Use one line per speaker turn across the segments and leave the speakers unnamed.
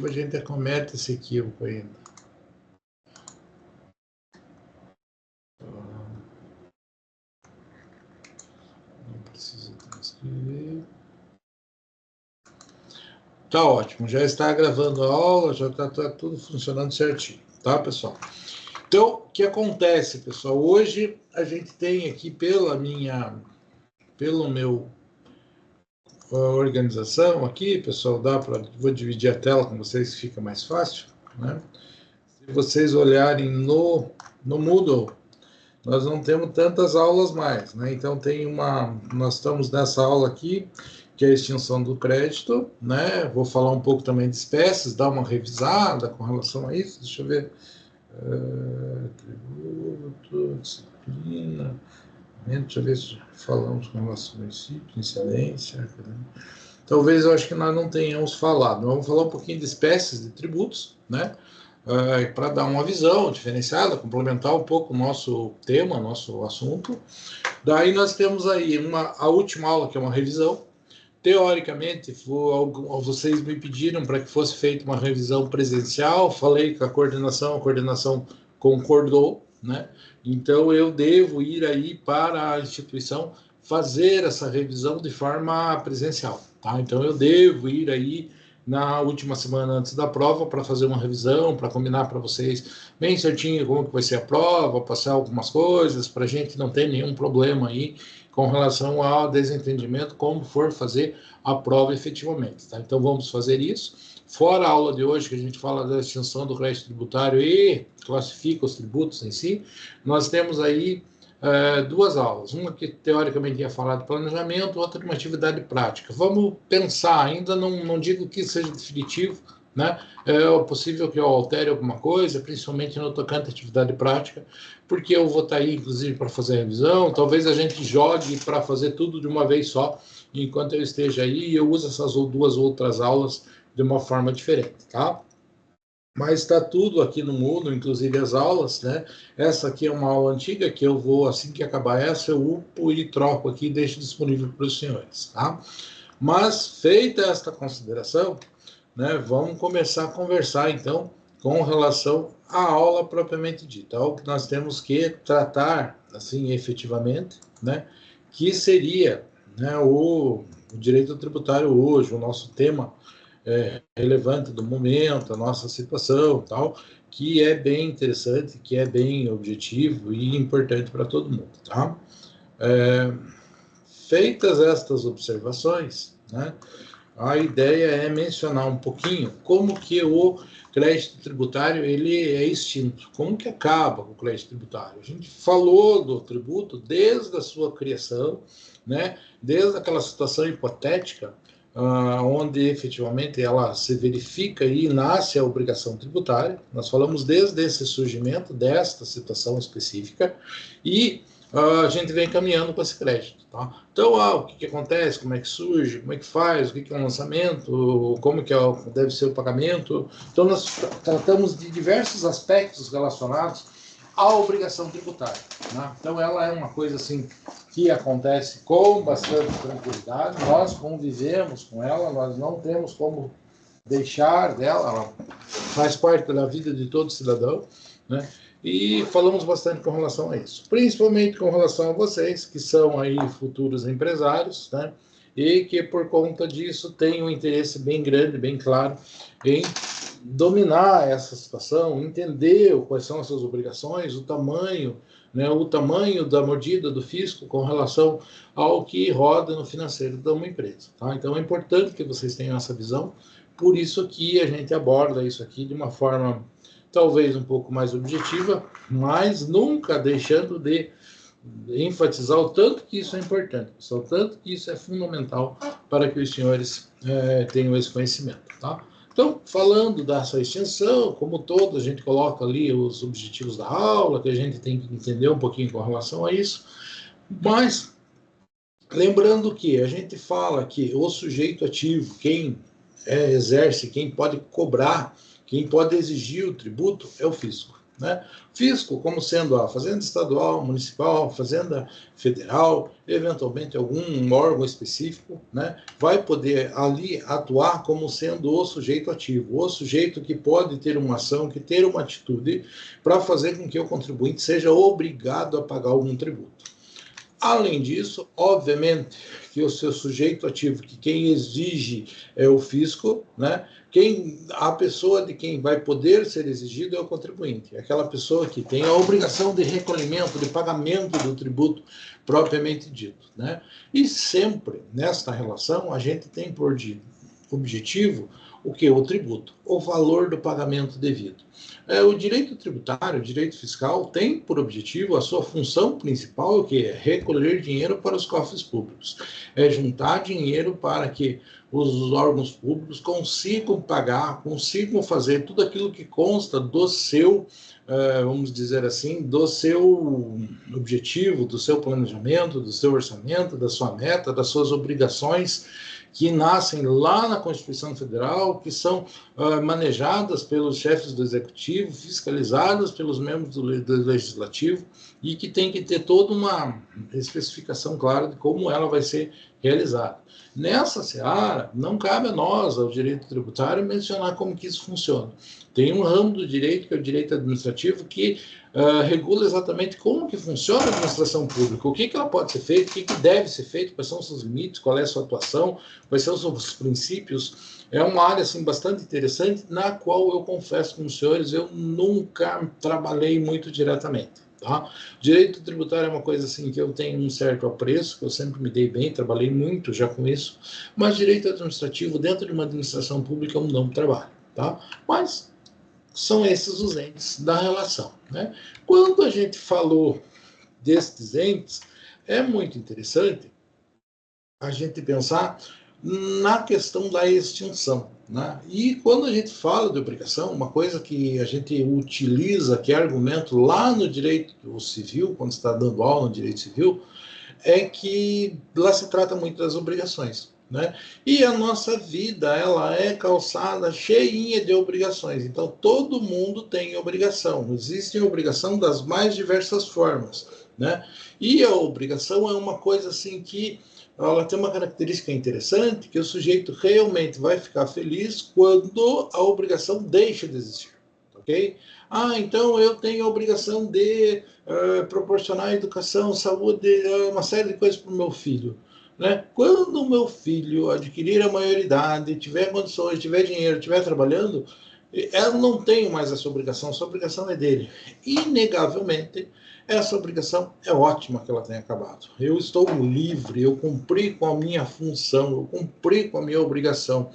a gente acomete esse equívoco ainda. Não precisa transcrever. Tá ótimo, já está gravando a aula, já está tudo funcionando certinho, tá, pessoal? Então, o que acontece, pessoal? Hoje a gente tem aqui pelo meu organização aqui, pessoal, vou dividir a tela com vocês, fica mais fácil, né? Se vocês olharem no Moodle, nós não temos tantas aulas mais, né? Então nós estamos nessa aula aqui, que é a extinção do crédito, né? Vou falar um pouco também de espécies, dar uma revisada com relação a isso, deixa eu ver. Tributo, disciplina, deixa eu ver se falamos com relação ao princípio, incidência. Talvez eu acho que nós não tenhamos falado. Vamos falar um pouquinho de espécies de tributos, né? Para dar uma visão diferenciada, complementar um pouco o nosso tema, nosso assunto. Daí nós temos aí a última aula, que é uma revisão. Teoricamente, vocês me pediram para que fosse feita uma revisão presencial, falei com a coordenação concordou, né? Então eu devo ir aí para a instituição fazer essa revisão de forma presencial, tá? Então eu devo ir aí na última semana antes da prova para fazer uma revisão, para combinar para vocês bem certinho como que vai ser a prova, passar algumas coisas, para a gente não ter nenhum problema aí com relação ao desentendimento, como for fazer a prova efetivamente, tá? Então vamos fazer isso. Fora a aula de hoje, que a gente fala da extinção do crédito tributário e classifica os tributos em si, nós temos aí duas aulas, uma que teoricamente ia falar de planejamento, outra de uma atividade prática. Vamos pensar, ainda não digo que seja definitivo, né? É possível que eu altere alguma coisa, principalmente no tocante à atividade prática, porque eu vou estar aí, inclusive, para fazer a revisão, talvez a gente jogue para fazer tudo de uma vez só, enquanto eu esteja aí, e eu uso essas duas outras aulas de uma forma diferente, tá? Mas está tudo aqui no Moodle, inclusive as aulas, né? Essa aqui é uma aula antiga que eu vou, assim que acabar essa, eu upo e troco aqui e deixo disponível para os senhores, tá? Mas, feita esta consideração, né, vamos começar a conversar, então, com relação à aula propriamente dita, algo que nós temos que tratar, assim, efetivamente, né, que seria, né, o direito tributário hoje, o nosso tema relevante do momento, a nossa situação, tal, que é bem interessante, que é bem objetivo e importante para todo mundo, tá? Feitas estas observações, né, a ideia é mencionar um pouquinho como que o crédito tributário ele é extinto, como que acaba com o crédito tributário. A gente falou do tributo desde a sua criação, né, desde aquela situação hipotética, onde efetivamente ela se verifica e nasce a obrigação tributária. Nós falamos desde esse surgimento desta situação específica e a gente vem caminhando com esse crédito, tá? Então, o que acontece, como é que surge, como é que faz, o que é um lançamento, como que deve ser o pagamento. Então, nós tratamos de diversos aspectos relacionados à obrigação tributária, né? Então, ela é uma coisa assim que acontece com bastante tranquilidade, nós convivemos com ela, nós não temos como deixar dela, ela faz parte da vida de todo cidadão, né? E falamos bastante com relação a isso, principalmente com relação a vocês, que são aí futuros empresários, né? E que por conta disso têm um interesse bem grande, bem claro, em dominar essa situação, entender quais são as suas obrigações, o tamanho, né, o tamanho da mordida do fisco com relação ao que roda no financeiro de uma empresa, tá? Então é importante que vocês tenham essa visão, por isso que a gente aborda isso aqui de uma forma talvez um pouco mais objetiva, mas nunca deixando de enfatizar o tanto que isso é importante, pessoal, o tanto que isso é fundamental para que os senhores tenham esse conhecimento, tá? Então, falando dessa extensão, como todo, a gente coloca ali os objetivos da aula, que a gente tem que entender um pouquinho com relação a isso, mas lembrando que a gente fala que o sujeito ativo, quem exerce, quem pode cobrar, quem pode exigir o tributo é o fisco, né? Fisco, como sendo a fazenda estadual, municipal, fazenda federal, eventualmente algum órgão específico, né? Vai poder ali atuar como sendo o sujeito ativo, o sujeito que pode ter uma ação, que ter uma atitude para fazer com que o contribuinte seja obrigado a pagar algum tributo. Além disso, obviamente, que o seu sujeito ativo, que quem exige é o fisco, né? A pessoa de quem vai poder ser exigido é o contribuinte, é aquela pessoa que tem a obrigação de recolhimento, de pagamento do tributo propriamente dito, né? E sempre nesta relação a gente tem por objetivo o que? O tributo, o valor do pagamento devido. O direito tributário, o direito fiscal, tem por objetivo a sua função principal, que é recolher dinheiro para os cofres públicos, é juntar dinheiro para que os órgãos públicos consigam pagar, consigam fazer tudo aquilo que consta do seu, vamos dizer assim, do seu objetivo, do seu planejamento, do seu orçamento, da sua meta, das suas obrigações, que nascem lá na Constituição Federal, que são manejadas pelos chefes do Executivo, fiscalizadas pelos membros do Legislativo, e que tem que ter toda uma especificação clara de como ela vai ser realizada. Nessa seara, não cabe a nós, ao direito tributário, mencionar como que isso funciona. Tem um ramo do direito, que é o direito administrativo, que regula exatamente como que funciona a administração pública, o que ela pode ser feito, o que deve ser feito, quais são os seus limites, qual é a sua atuação, quais são os seus princípios. É uma área assim, bastante interessante, na qual eu confesso com os senhores, eu nunca trabalhei muito diretamente. Tá? Direito tributário é uma coisa assim que eu tenho um certo apreço, que eu sempre me dei bem, trabalhei muito já com isso, mas direito administrativo dentro de uma administração pública eu não trabalho. Tá? Mas são esses os entes da relação, né? Quando a gente falou destes entes, é muito interessante a gente pensar na questão da extinção, né? E quando a gente fala de obrigação, uma coisa que a gente utiliza, que é argumento lá no direito civil, quando está dando aula no direito civil, é que lá se trata muito das obrigações, né? E a nossa vida, ela é calçada cheinha de obrigações. Então, todo mundo tem obrigação. Existe obrigação das mais diversas formas, né? E a obrigação é uma coisa assim que ela tem uma característica interessante, que o sujeito realmente vai ficar feliz quando a obrigação deixa de existir, ok? Então eu tenho a obrigação de proporcionar educação, saúde, uma série de coisas para o meu filho. Né? Quando o meu filho adquirir a maioridade, tiver condições, tiver dinheiro, estiver trabalhando, eu não tenho mais essa obrigação é dele. Inegavelmente, essa obrigação é ótima que ela tenha acabado. Eu estou livre, eu cumpri com a minha função, eu cumpri com a minha obrigação.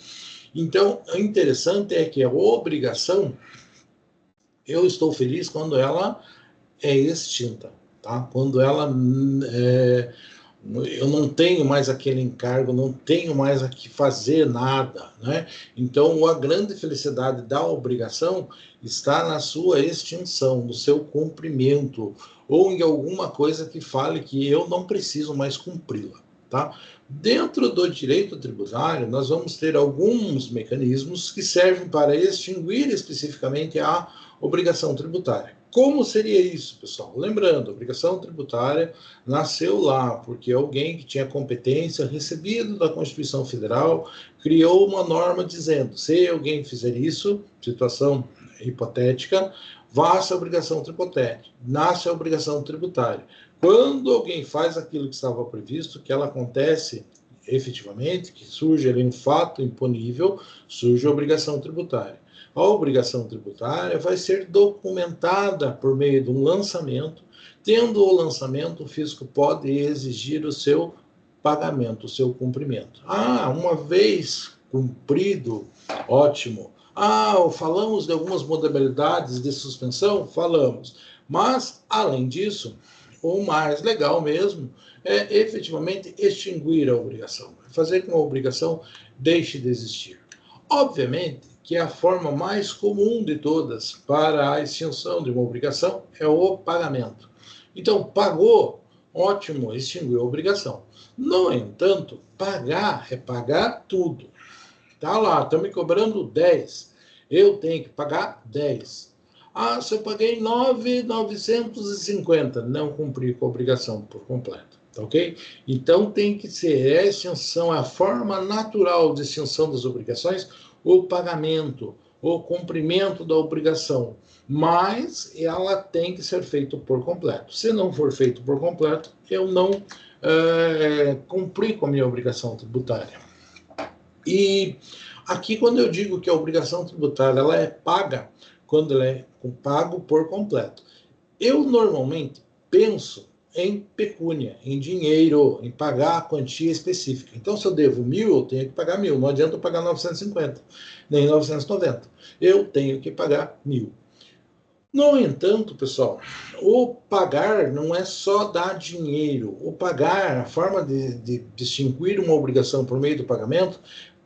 Então, o interessante é que a obrigação, eu estou feliz quando ela é extinta, tá? Quando ela eu não tenho mais aquele encargo, não tenho mais a que fazer nada, né? Então, a grande felicidade da obrigação está na sua extinção, no seu cumprimento, ou em alguma coisa que fale que eu não preciso mais cumpri-la, tá? Dentro do direito tributário, nós vamos ter alguns mecanismos que servem para extinguir especificamente a obrigação tributária. Como seria isso, pessoal? Lembrando, a obrigação tributária nasceu lá porque alguém que tinha competência, recebido da Constituição Federal, criou uma norma dizendo: se alguém fizer isso, situação hipotética, nasce a obrigação tributária. Nasce a obrigação tributária. Quando alguém faz aquilo que estava previsto, que ela acontece efetivamente, que surge ali um fato imponível, surge a obrigação tributária. A obrigação tributária vai ser documentada por meio de um lançamento. Tendo o lançamento, o fisco pode exigir o seu pagamento, o seu cumprimento. Uma vez cumprido, ótimo. Falamos de algumas modalidades de suspensão? Falamos. Mas, além disso, o mais legal mesmo é efetivamente extinguir a obrigação, fazer com que a obrigação deixe de existir. Obviamente que a forma mais comum de todas para a extinção de uma obrigação é o pagamento. Então, pagou, ótimo, extinguiu a obrigação. No entanto, pagar é pagar tudo. Tá lá, estão me cobrando 10, eu tenho que pagar 10. Ah, se eu paguei 9.950, não cumpri com a obrigação por completo, tá ok? Então tem que ser a extinção, a forma natural de extinção das obrigações, o pagamento, o cumprimento da obrigação, mas ela tem que ser feita por completo. Se não for feito por completo, eu não cumpri com a minha obrigação tributária. E aqui, quando eu digo que a obrigação tributária ela é paga, quando ela é pago por completo, eu normalmente penso em pecúnia, em dinheiro, em pagar a quantia específica. Então, se eu devo 1.000, eu tenho que pagar 1.000. Não adianta eu pagar 950, nem 990. Eu tenho que pagar 1.000. No entanto, pessoal, o pagar não é só dar dinheiro. O pagar, a forma de distinguir uma obrigação por meio do pagamento,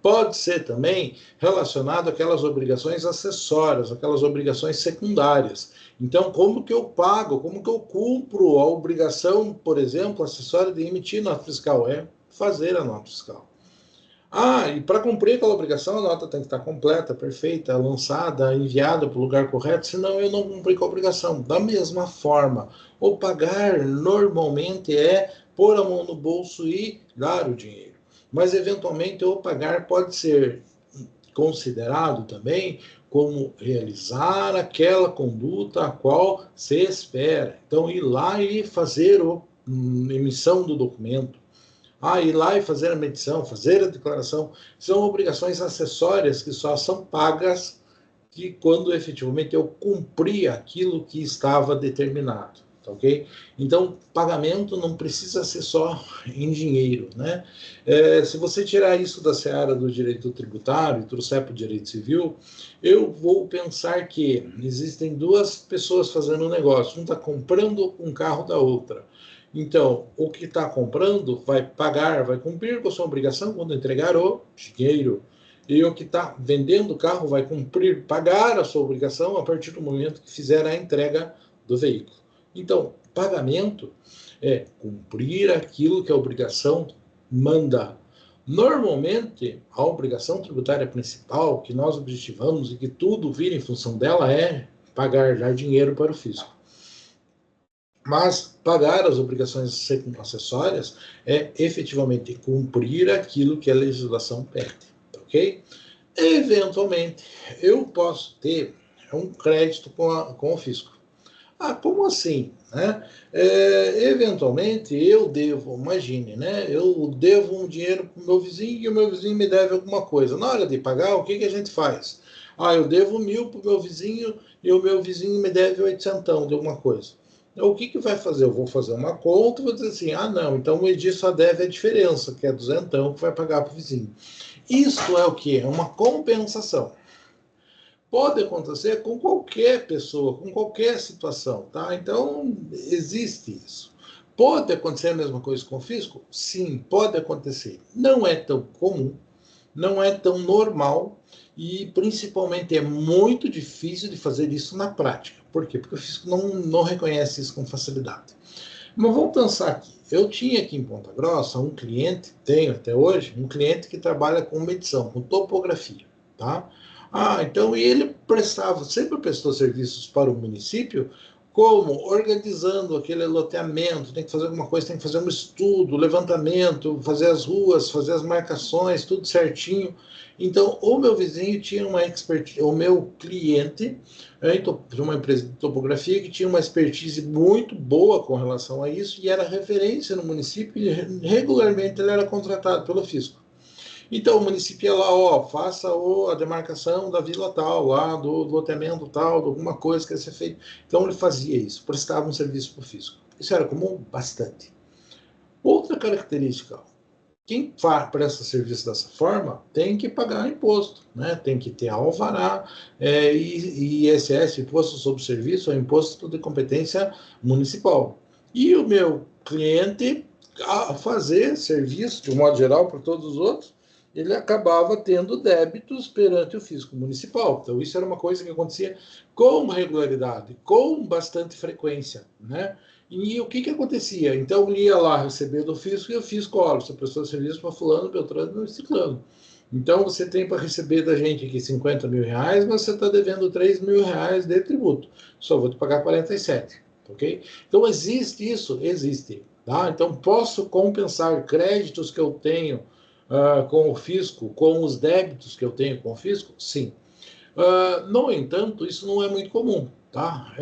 pode ser também relacionado àquelas obrigações acessórias, aquelas obrigações secundárias. Então, como que eu pago, como que eu cumpro a obrigação, por exemplo, acessória de emitir nota fiscal? É fazer a nota fiscal. Ah, e para cumprir aquela obrigação, a nota tem que estar completa, perfeita, lançada, enviada para o lugar correto, senão eu não cumpri com a obrigação. Da mesma forma, o pagar normalmente é pôr a mão no bolso e dar o dinheiro. Mas, eventualmente, o pagar pode ser considerado também como realizar aquela conduta a qual se espera. Então, ir lá e fazer a emissão do documento. Ir lá e fazer a medição, fazer a declaração, são obrigações acessórias que só são pagas que quando efetivamente eu cumpri aquilo que estava determinado, tá ok? Então, pagamento não precisa ser só em dinheiro, né? Se você tirar isso da seara do direito tributário e trouxer para o direito civil, eu vou pensar que existem duas pessoas fazendo um negócio, um está comprando um carro da outra. Então, o que está comprando vai pagar, vai cumprir com a sua obrigação quando entregar o dinheiro. E o que está vendendo o carro vai cumprir, pagar a sua obrigação a partir do momento que fizer a entrega do veículo. Então, pagamento é cumprir aquilo que a obrigação manda. Normalmente, a obrigação tributária principal que nós objetivamos e que tudo vira em função dela é pagar, dar dinheiro para o fisco. Mas pagar as obrigações acessórias é efetivamente cumprir aquilo que a legislação pede, ok? Eventualmente, eu posso ter um crédito com o fisco. Como assim? Né? Eventualmente, eu devo, imagine, né? Eu devo um dinheiro para o meu vizinho e o meu vizinho me deve alguma coisa. Na hora de pagar, o que a gente faz? Eu devo 1.000 para o meu vizinho e o meu vizinho me deve 800 de alguma coisa. Então, o que vai fazer? Eu vou fazer uma conta e vou dizer assim, não, então o Edir só deve a diferença, que é 200 que vai pagar para o vizinho. Isso é o que? É uma compensação. Pode acontecer com qualquer pessoa, com qualquer situação, tá? Então, existe isso. Pode acontecer a mesma coisa com o fisco? Sim, pode acontecer. Não é tão comum, não é tão normal e, principalmente, é muito difícil de fazer isso na prática. Por quê? Porque o fisco não reconhece isso com facilidade. Mas vamos pensar aqui. Eu tinha aqui em Ponta Grossa um cliente, tenho até hoje, um cliente que trabalha com medição, com topografia, tá? Então ele sempre prestou serviços para o município, como organizando aquele loteamento, tem que fazer alguma coisa, tem que fazer um estudo, levantamento, fazer as ruas, fazer as marcações, tudo certinho. Então, o meu vizinho tinha uma expertise, o meu cliente, de uma empresa de topografia que tinha uma expertise muito boa com relação a isso e era referência no município e regularmente ele era contratado pelo fisco. Então, o município ia lá, faça a demarcação da vila tal, lá do loteamento tal, de alguma coisa que ia ser feita. Então, ele fazia isso, prestava um serviço para o fisco. Isso era comum? Bastante. Outra característica, quem presta serviço dessa forma tem que pagar imposto, né? Tem que ter alvará, e ISS, Imposto sobre Serviço, é imposto de competência municipal. E o meu cliente, a fazer serviço, de um modo geral, para todos os outros, ele acabava tendo débitos perante o fisco municipal. Então, isso era uma coisa que acontecia com regularidade, com bastante frequência, né? E o que acontecia? Então, ele ia lá receber do fisco e o fisco, olha, você prestou serviço para fulano, beltrano e ciclano. Então, você tem para receber da gente aqui 50 mil reais, mas você está devendo 3 mil reais de tributo. Só vou te pagar 47, ok? Então, existe isso? Existe. Tá? Então, posso compensar créditos que eu tenho com o fisco, com os débitos que eu tenho com o fisco? Sim. No entanto, isso não é muito comum. Tá?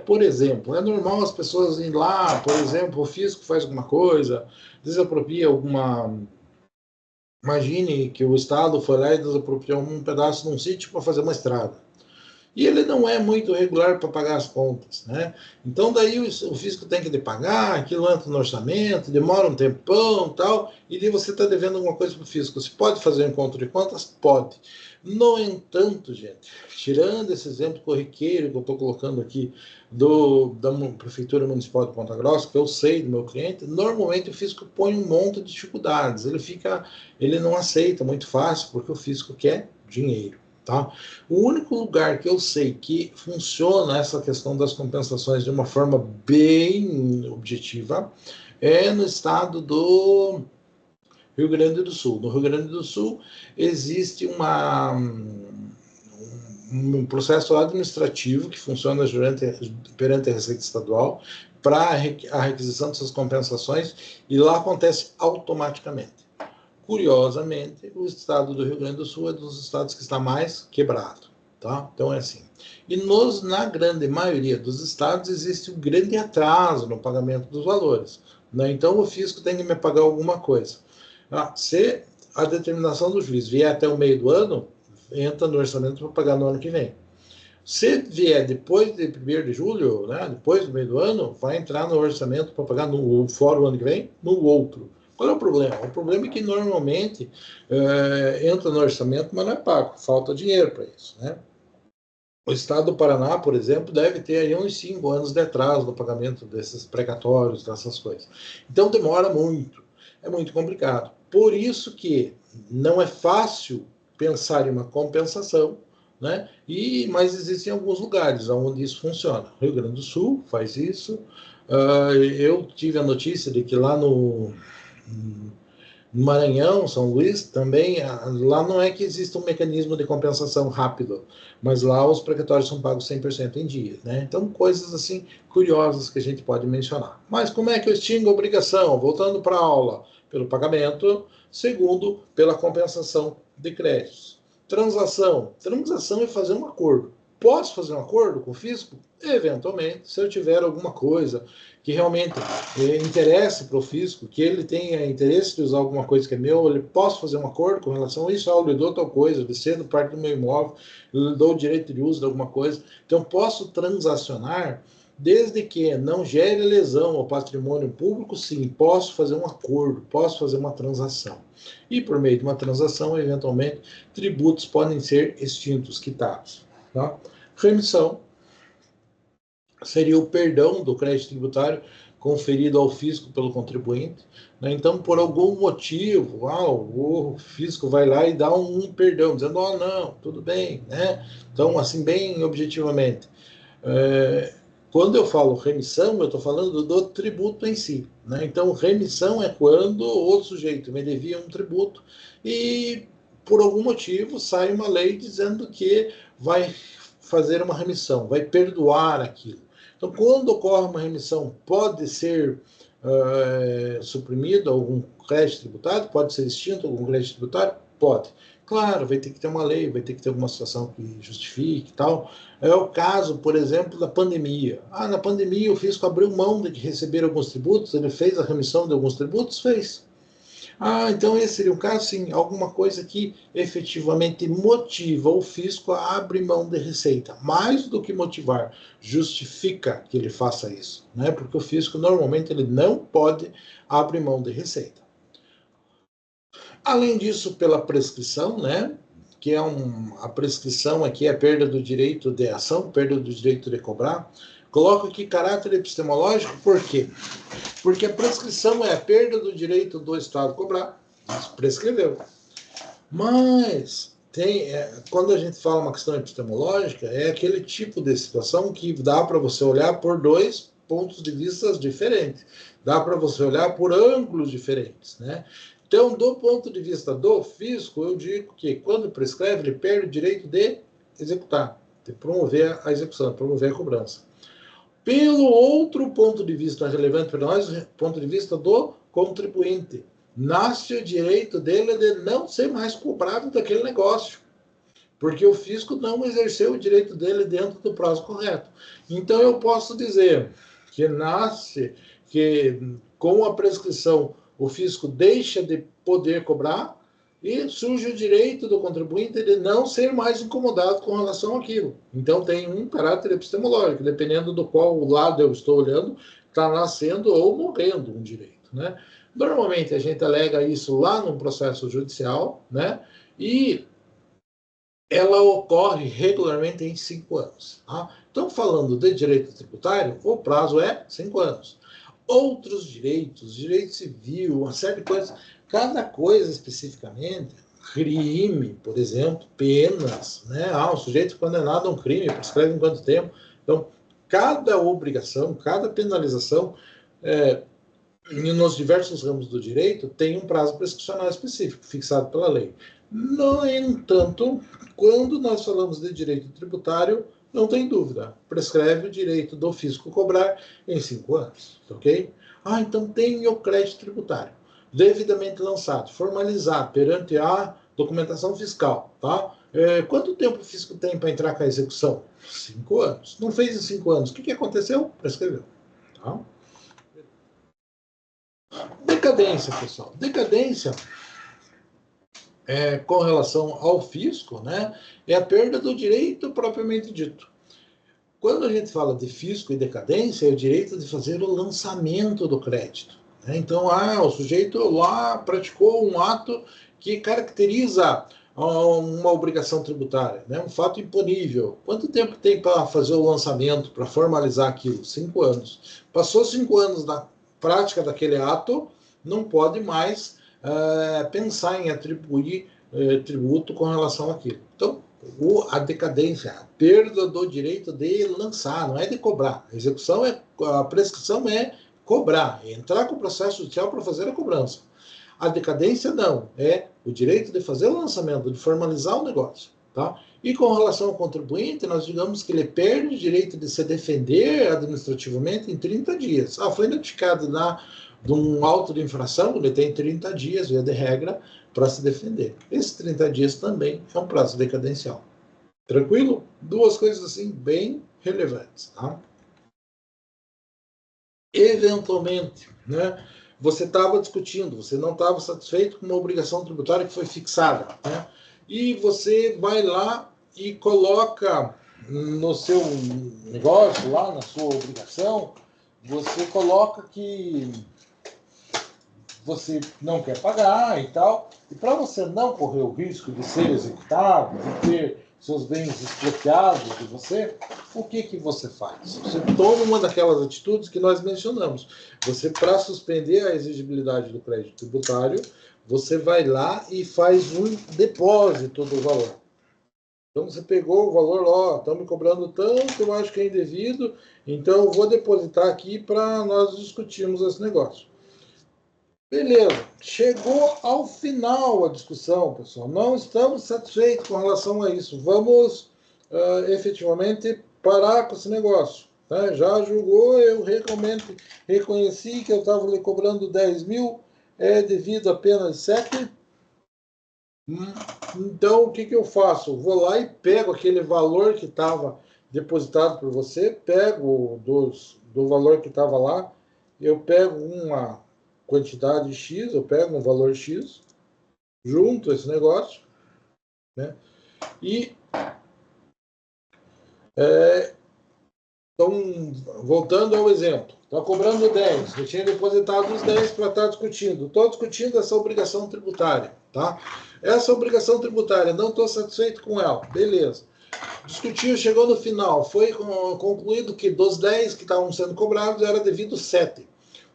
Por exemplo, é normal as pessoas irem lá, por exemplo, o fisco faz alguma coisa, desapropria alguma. Imagine que o Estado foi lá e desapropriou um pedaço de um sítio para fazer uma estrada. E ele não é muito regular para pagar as contas, né? Então daí o fisco tem que pagar, aquilo entra no orçamento, demora um tempão e tal, e daí você está devendo alguma coisa para o fisco. Você pode fazer um encontro de contas? Pode. No entanto, gente, tirando esse exemplo corriqueiro que eu estou colocando aqui da Prefeitura Municipal de Ponta Grossa, que eu sei do meu cliente, normalmente o fisco põe um monte de dificuldades. Ele não aceita muito fácil, porque o fisco quer dinheiro. Tá? O único lugar que eu sei que funciona essa questão das compensações de uma forma bem objetiva é no estado do Rio Grande do Sul. No Rio Grande do Sul existe um processo administrativo que funciona perante a Receita Estadual para a requisição dessas compensações, e lá acontece automaticamente. Curiosamente, o estado do Rio Grande do Sul é dos estados que está mais quebrado. Tá? Então é assim. E na grande maioria dos estados existe um grande atraso no pagamento dos valores. Né? Então o fisco tem que me pagar alguma coisa. Se a determinação do juiz vier até o meio do ano, entra no orçamento para pagar no ano que vem. Se vier depois de 1º de julho, né, depois do meio do ano, vai entrar no orçamento para pagar fora o ano que vem, no outro. Qual é o problema? O problema é que normalmente entra no orçamento, mas não é pago, falta dinheiro para isso. Né? O estado do Paraná, por exemplo, deve ter aí uns 5 anos de atraso no pagamento desses precatórios, dessas coisas. Então demora muito, é muito complicado. Por isso que não é fácil pensar em uma compensação, né? Mas existem alguns lugares onde isso funciona. Rio Grande do Sul faz isso. Eu tive a notícia de que lá no Maranhão, São Luís, também, lá não é que exista um mecanismo de compensação rápido, mas lá os precatórios são pagos 100% em dia, né? Então, coisas assim curiosas que a gente pode mencionar. Mas como é que eu extingo a obrigação? Voltando para a aula, pelo pagamento, segundo, pela compensação de créditos. Transação é fazer um acordo. Posso fazer um acordo com o fisco? Eventualmente, se eu tiver alguma coisa que realmente interesse para o fisco, que ele tenha interesse de usar alguma coisa que é meu, ele possa fazer um acordo com relação a isso, eu lhe dou tal coisa, eu cedo parte do meu imóvel, eu lhe dou o direito de uso de alguma coisa. Então, posso transacionar, desde que não gere lesão ao patrimônio público, sim, posso fazer um acordo, posso fazer uma transação. E por meio de uma transação, eventualmente, tributos podem ser extintos, quitados. Tá? Remissão seria o perdão do crédito tributário conferido ao fisco pelo contribuinte. Né? Então, por algum motivo, o fisco vai lá e dá um perdão, dizendo, não, tudo bem. Né? Então, assim, bem objetivamente. Quando eu falo remissão, eu estou falando do tributo em si. Né? Então, remissão é quando o sujeito me devia um tributo e, por algum motivo, sai uma lei dizendo que vai fazer uma remissão, vai perdoar aquilo. Então, quando ocorre uma remissão, pode ser suprimido algum crédito tributário? Pode ser extinto algum crédito tributário? Pode. Claro, vai ter que ter uma lei, vai ter que ter alguma situação que justifique e tal. É o caso, por exemplo, da pandemia. Na pandemia o fisco abriu mão de receber alguns tributos, ele fez a remissão de alguns tributos? Fez. Então esse seria um caso, sim, alguma coisa que efetivamente motiva o fisco a abrir mão de receita. Mais do que motivar, justifica que ele faça isso, né? Porque o fisco normalmente ele não pode abrir mão de receita. Além disso, pela prescrição, né? Que a prescrição aqui é a perda do direito de ação, perda do direito de cobrar. Coloco aqui caráter epistemológico, por quê? Porque a prescrição é a perda do direito do Estado cobrar. Isso prescreveu. Mas quando a gente fala uma questão epistemológica, é aquele tipo de situação que dá para você olhar por 2 pontos de vista diferentes. Dá para você olhar por ângulos diferentes, né? Então, do ponto de vista do fisco, eu digo que quando prescreve, ele perde o direito de executar, de promover a execução, promover a cobrança. Pelo outro ponto de vista relevante para nós, ponto de vista do contribuinte, nasce o direito dele de não ser mais cobrado daquele negócio, porque o fisco não exerceu o direito dele dentro do prazo correto. Então, eu posso dizer que nasce que, com a prescrição, o fisco deixa de poder cobrar e surge o direito do contribuinte de não ser mais incomodado com relação àquilo. Então, tem um caráter epistemológico, dependendo do qual lado eu estou olhando, está nascendo ou morrendo um direito, né? Normalmente, a gente alega isso lá num processo judicial, né? E ela ocorre regularmente em 5 anos. Tá? Então, falando de direito tributário, o prazo é 5 anos. Outros direitos, direito civil, uma série de coisas, cada coisa especificamente, crime, por exemplo, penas, né? O sujeito condenado a um crime, prescreve em quanto tempo. Então, cada obrigação, cada penalização, nos diversos ramos do direito, tem um prazo prescricional específico, fixado pela lei. No entanto, quando nós falamos de direito tributário, não tem dúvida, prescreve o direito do fisco cobrar em 5 anos, ok? Então tem o crédito tributário, devidamente lançado, formalizado perante a documentação fiscal, tá? Quanto tempo o fisco tem para entrar com a execução? 5 anos. Não fez em 5 anos, o que aconteceu? Prescreveu, tá? Decadência, pessoal. Decadência, com relação ao fisco, né, é a perda do direito propriamente dito. Quando a gente fala de fisco e decadência, é o direito de fazer o lançamento do crédito. Né? Então, o sujeito lá praticou um ato que caracteriza uma obrigação tributária, né? Um fato imponível. Quanto tempo tem para fazer o lançamento, para formalizar aquilo? 5 anos. Passou 5 anos da prática daquele ato, não pode mais pensar em atribuir tributo com relação àquilo. Então, a decadência, a perda do direito de lançar, não é de cobrar. A execução a prescrição é cobrar, é entrar com o processo judicial para fazer a cobrança. A decadência não, é o direito de fazer o lançamento, de formalizar o negócio. Tá? E com relação ao contribuinte, nós digamos que ele perde o direito de se defender administrativamente em 30 dias. Foi notificado de um auto de infração, ele tem 30 dias, via de regra, para se defender. Esses 30 dias também é um prazo decadencial. Tranquilo? Duas coisas assim bem relevantes. Tá? Eventualmente, né, você estava discutindo, você não estava satisfeito com uma obrigação tributária que foi fixada, né, e você vai lá e coloca no seu negócio, lá na sua obrigação, você coloca que você não quer pagar e tal, e para você não correr o risco de ser executado, de ter seus bens expropriados de você, o que você faz? Você toma uma daquelas atitudes que nós mencionamos. Você, para suspender a exigibilidade do crédito tributário, você vai lá e faz um depósito do valor. Então, você pegou o valor, estão me cobrando tanto, eu acho que é indevido, então eu vou depositar aqui para nós discutirmos esse negócio. Beleza, chegou ao final a discussão, pessoal. Não estamos satisfeitos com relação a isso. Vamos efetivamente parar com esse negócio. Tá? Já julgou, eu realmente reconheci que eu estava lhe cobrando 10 mil, é devido a apenas 7. Então, o que eu faço? Vou lá e pego aquele valor que estava depositado por você, pego do valor que estava lá, eu pego uma quantidade X, eu pego um valor X, junto esse negócio, né? E então, voltando ao exemplo, está cobrando 10, eu tinha depositado os 10 para estar discutindo. Estou discutindo essa obrigação tributária, tá? Essa obrigação tributária, não estou satisfeito com ela, beleza. Discutiu, chegou no final, foi concluído que dos 10 que estavam sendo cobrados era devido 7.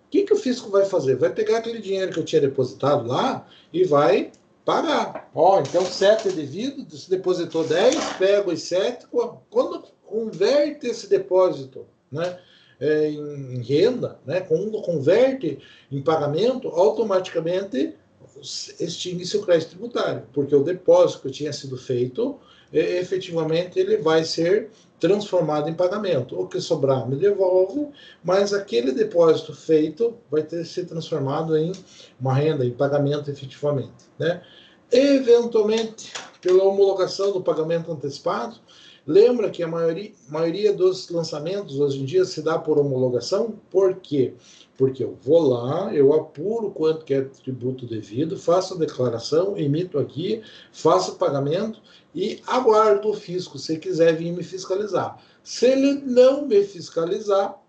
O que o fisco vai fazer? Vai pegar aquele dinheiro que eu tinha depositado lá e vai pagar. Então 7 é devido, se depositou 10, pega os 7, quando converte esse depósito, né, em renda, né, quando converte em pagamento, automaticamente extingue-se o crédito tributário, porque o depósito que tinha sido feito, efetivamente, ele vai ser transformado em pagamento. O que sobrar me devolve, mas aquele depósito feito vai ter que ser transformado em uma renda, em pagamento efetivamente, né? Eventualmente, pela homologação do pagamento antecipado, lembra que a maioria dos lançamentos hoje em dia se dá por homologação. Por quê? Porque eu vou lá, eu apuro quanto que é tributo devido, faço a declaração, emito aqui, faço o pagamento e aguardo o fisco, se quiser vir me fiscalizar. Se ele não me fiscalizar,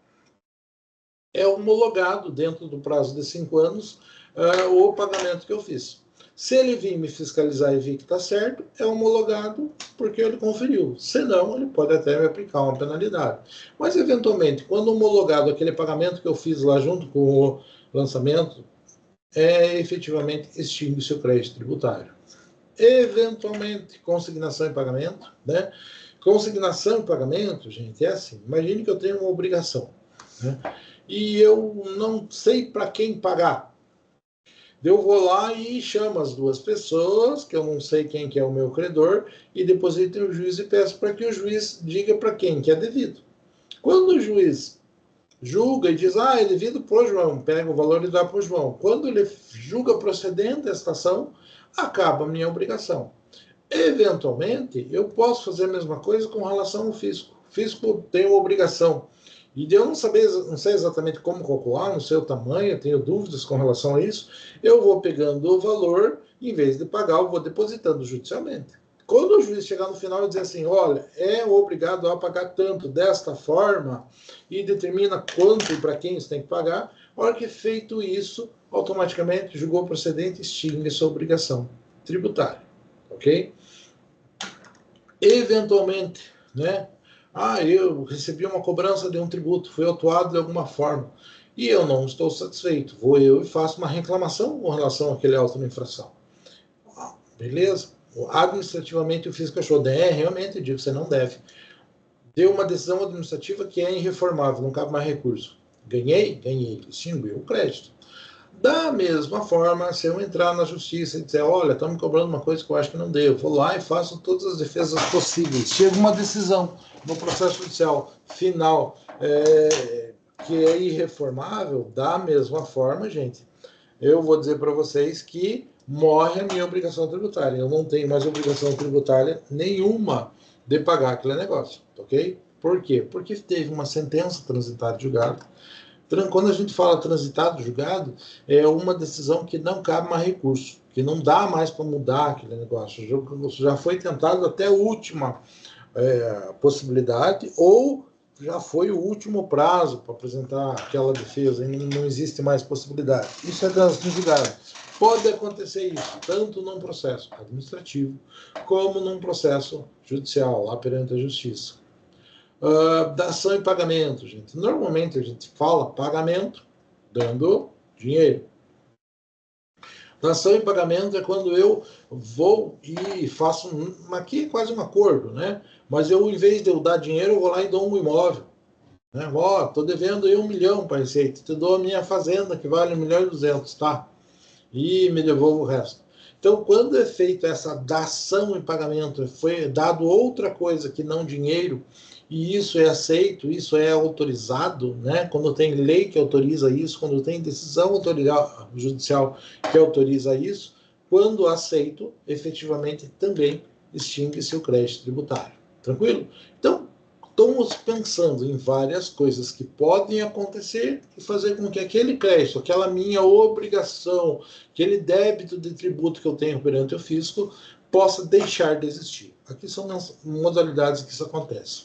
é homologado dentro do prazo de 5 anos o pagamento que eu fiz. Se ele vir me fiscalizar e vir que está certo, é homologado porque ele conferiu. Se não, ele pode até me aplicar uma penalidade. Mas, eventualmente, quando homologado aquele pagamento que eu fiz lá junto com o lançamento, efetivamente extingue-se o crédito tributário. Eventualmente, consignação e pagamento, né? Consignação e pagamento, gente, é assim. Imagine que eu tenho uma obrigação, né? E eu não sei para quem pagar. Eu vou lá e chamo as duas pessoas, que eu não sei quem que é o meu credor, e deposito o juiz e peço para que o juiz diga para quem que é devido. Quando o juiz julga e diz, é devido para o João, pega o valor e dá para o João. Quando ele julga procedente esta ação, acaba a minha obrigação. Eventualmente, eu posso fazer a mesma coisa com relação ao fisco. O fisco tem uma obrigação. E eu não sei exatamente como calcular, não sei o tamanho, tenho dúvidas com relação a isso. Eu vou pegando o valor, em vez de pagar, eu vou depositando judicialmente. Quando o juiz chegar no final e dizer assim, olha, é obrigado a pagar tanto desta forma, e determina quanto e para quem você tem que pagar, a hora que é feito isso, automaticamente julgou procedente, extingue sua obrigação tributária. Ok? Eventualmente, né? Eu recebi uma cobrança de um tributo, fui autuado de alguma forma, e eu não estou satisfeito. Vou eu e faço uma reclamação com relação àquele auto de infração. Beleza? Administrativamente o fisco achou, realmente, digo, você não deve. Deu uma decisão administrativa que é irreformável, não cabe mais recurso. Ganhei? Ganhei. Extinguiu o crédito. Da mesma forma, se eu entrar na justiça e dizer, olha, estão me cobrando uma coisa que eu acho que não devo, vou lá e faço todas as defesas possíveis. Chega uma decisão no processo judicial final que é irreformável, da mesma forma, gente, eu vou dizer para vocês que morre a minha obrigação tributária. Eu não tenho mais obrigação tributária nenhuma de pagar aquele negócio, ok? Por quê? Porque teve uma sentença transitada de julgado. Quando a gente fala transitado, julgado, é uma decisão que não cabe mais recurso, que não dá mais para mudar aquele negócio. Já foi tentado até a última possibilidade, ou já foi o último prazo para apresentar aquela defesa, e não existe mais possibilidade. Isso é trânsito julgado. Pode acontecer isso, tanto num processo administrativo, como num processo judicial, lá perante a justiça. Dação e pagamento, gente. Normalmente a gente fala pagamento dando dinheiro. Dação e pagamento é quando eu vou e faço, aqui é quase um acordo, né? Mas eu, em vez de eu dar dinheiro, eu vou lá e dou um imóvel. Né? Estou devendo aí 1 milhão para Receita, te dou a minha fazenda que vale 1.200.000, tá? E me devolvo o resto. Então, quando é feita essa dação e pagamento, foi dado outra coisa que não dinheiro, e isso é aceito, isso é autorizado, né? Quando tem lei que autoriza isso, quando tem decisão judicial que autoriza isso, quando aceito, efetivamente também extingue-se o crédito tributário. Tranquilo? Então, estamos pensando em várias coisas que podem acontecer e fazer com que aquele crédito, aquela minha obrigação, aquele débito de tributo que eu tenho perante o fisco, possa deixar de existir. Aqui são as modalidades que isso acontece.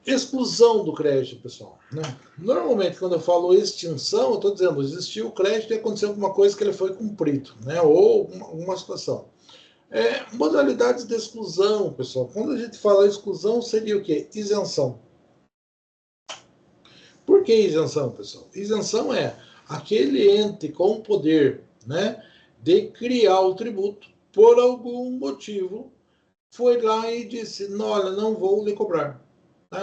Exclusão do crédito, pessoal. Né? Normalmente, quando eu falo extinção, eu estou dizendo existiu o crédito e aconteceu alguma coisa que ele foi cumprido, né? Ou uma situação. Modalidades de exclusão, pessoal. Quando a gente fala exclusão, seria o quê? Isenção. Por que isenção, pessoal? Isenção é aquele ente com poder, né, de criar o tributo, por algum motivo, foi lá e disse, olha, não vou lhe cobrar.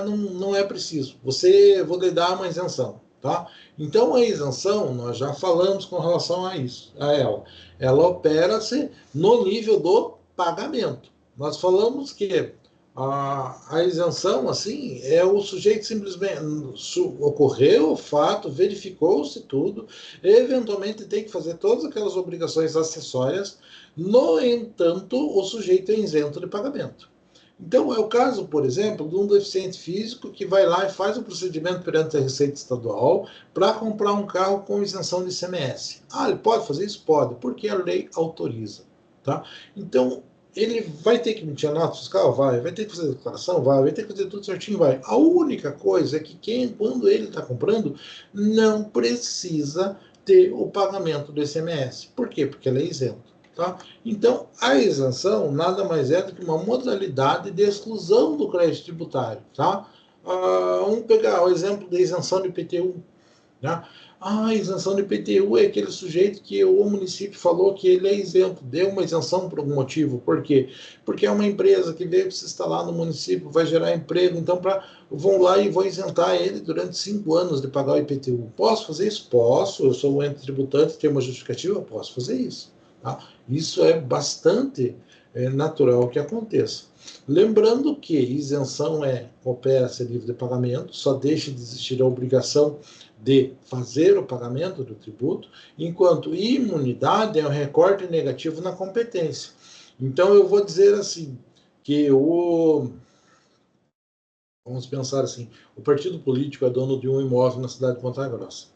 Não é preciso. Vou lhe dar uma isenção. Tá? Então, a isenção, nós já falamos com relação a isso, a ela. Ela opera-se no nível do pagamento. Nós falamos que a isenção, assim, é o sujeito simplesmente ocorreu o fato, verificou-se tudo, eventualmente tem que fazer todas aquelas obrigações acessórias, no entanto, o sujeito é isento de pagamento. Então, é o caso, por exemplo, de um deficiente físico que vai lá e faz o procedimento perante a Receita Estadual para comprar um carro com isenção de ICMS. Ah, ele pode fazer isso? Pode, porque a lei autoriza. Tá? Então, ele vai ter que emitir a nota fiscal? Vai ter que fazer declaração? Vai ter que fazer tudo certinho? Vai. A única coisa é que quando ele está comprando, não precisa ter o pagamento do ICMS. Por quê? Porque ele é isento. Tá? Então, a isenção nada mais é do que uma modalidade de exclusão do crédito tributário. Tá? Vamos pegar o exemplo da isenção do IPTU. Né? A isenção do IPTU é aquele sujeito que o município falou que ele é isento, deu uma isenção por algum motivo. Por quê? Porque é uma empresa que veio se instalar no município, vai gerar emprego, então vão lá e vão isentar ele durante 5 anos de pagar o IPTU. Posso fazer isso? Posso. Eu sou um ente tributante, tenho uma justificativa? Posso fazer isso. Tá? Isso é bastante natural que aconteça. Lembrando que isenção opera-se livre de pagamento, só deixa de existir a obrigação de fazer o pagamento do tributo, enquanto imunidade é um recorte negativo na competência. Então, eu vou dizer assim, que vamos pensar assim, o partido político é dono de um imóvel na cidade de Ponta Grossa.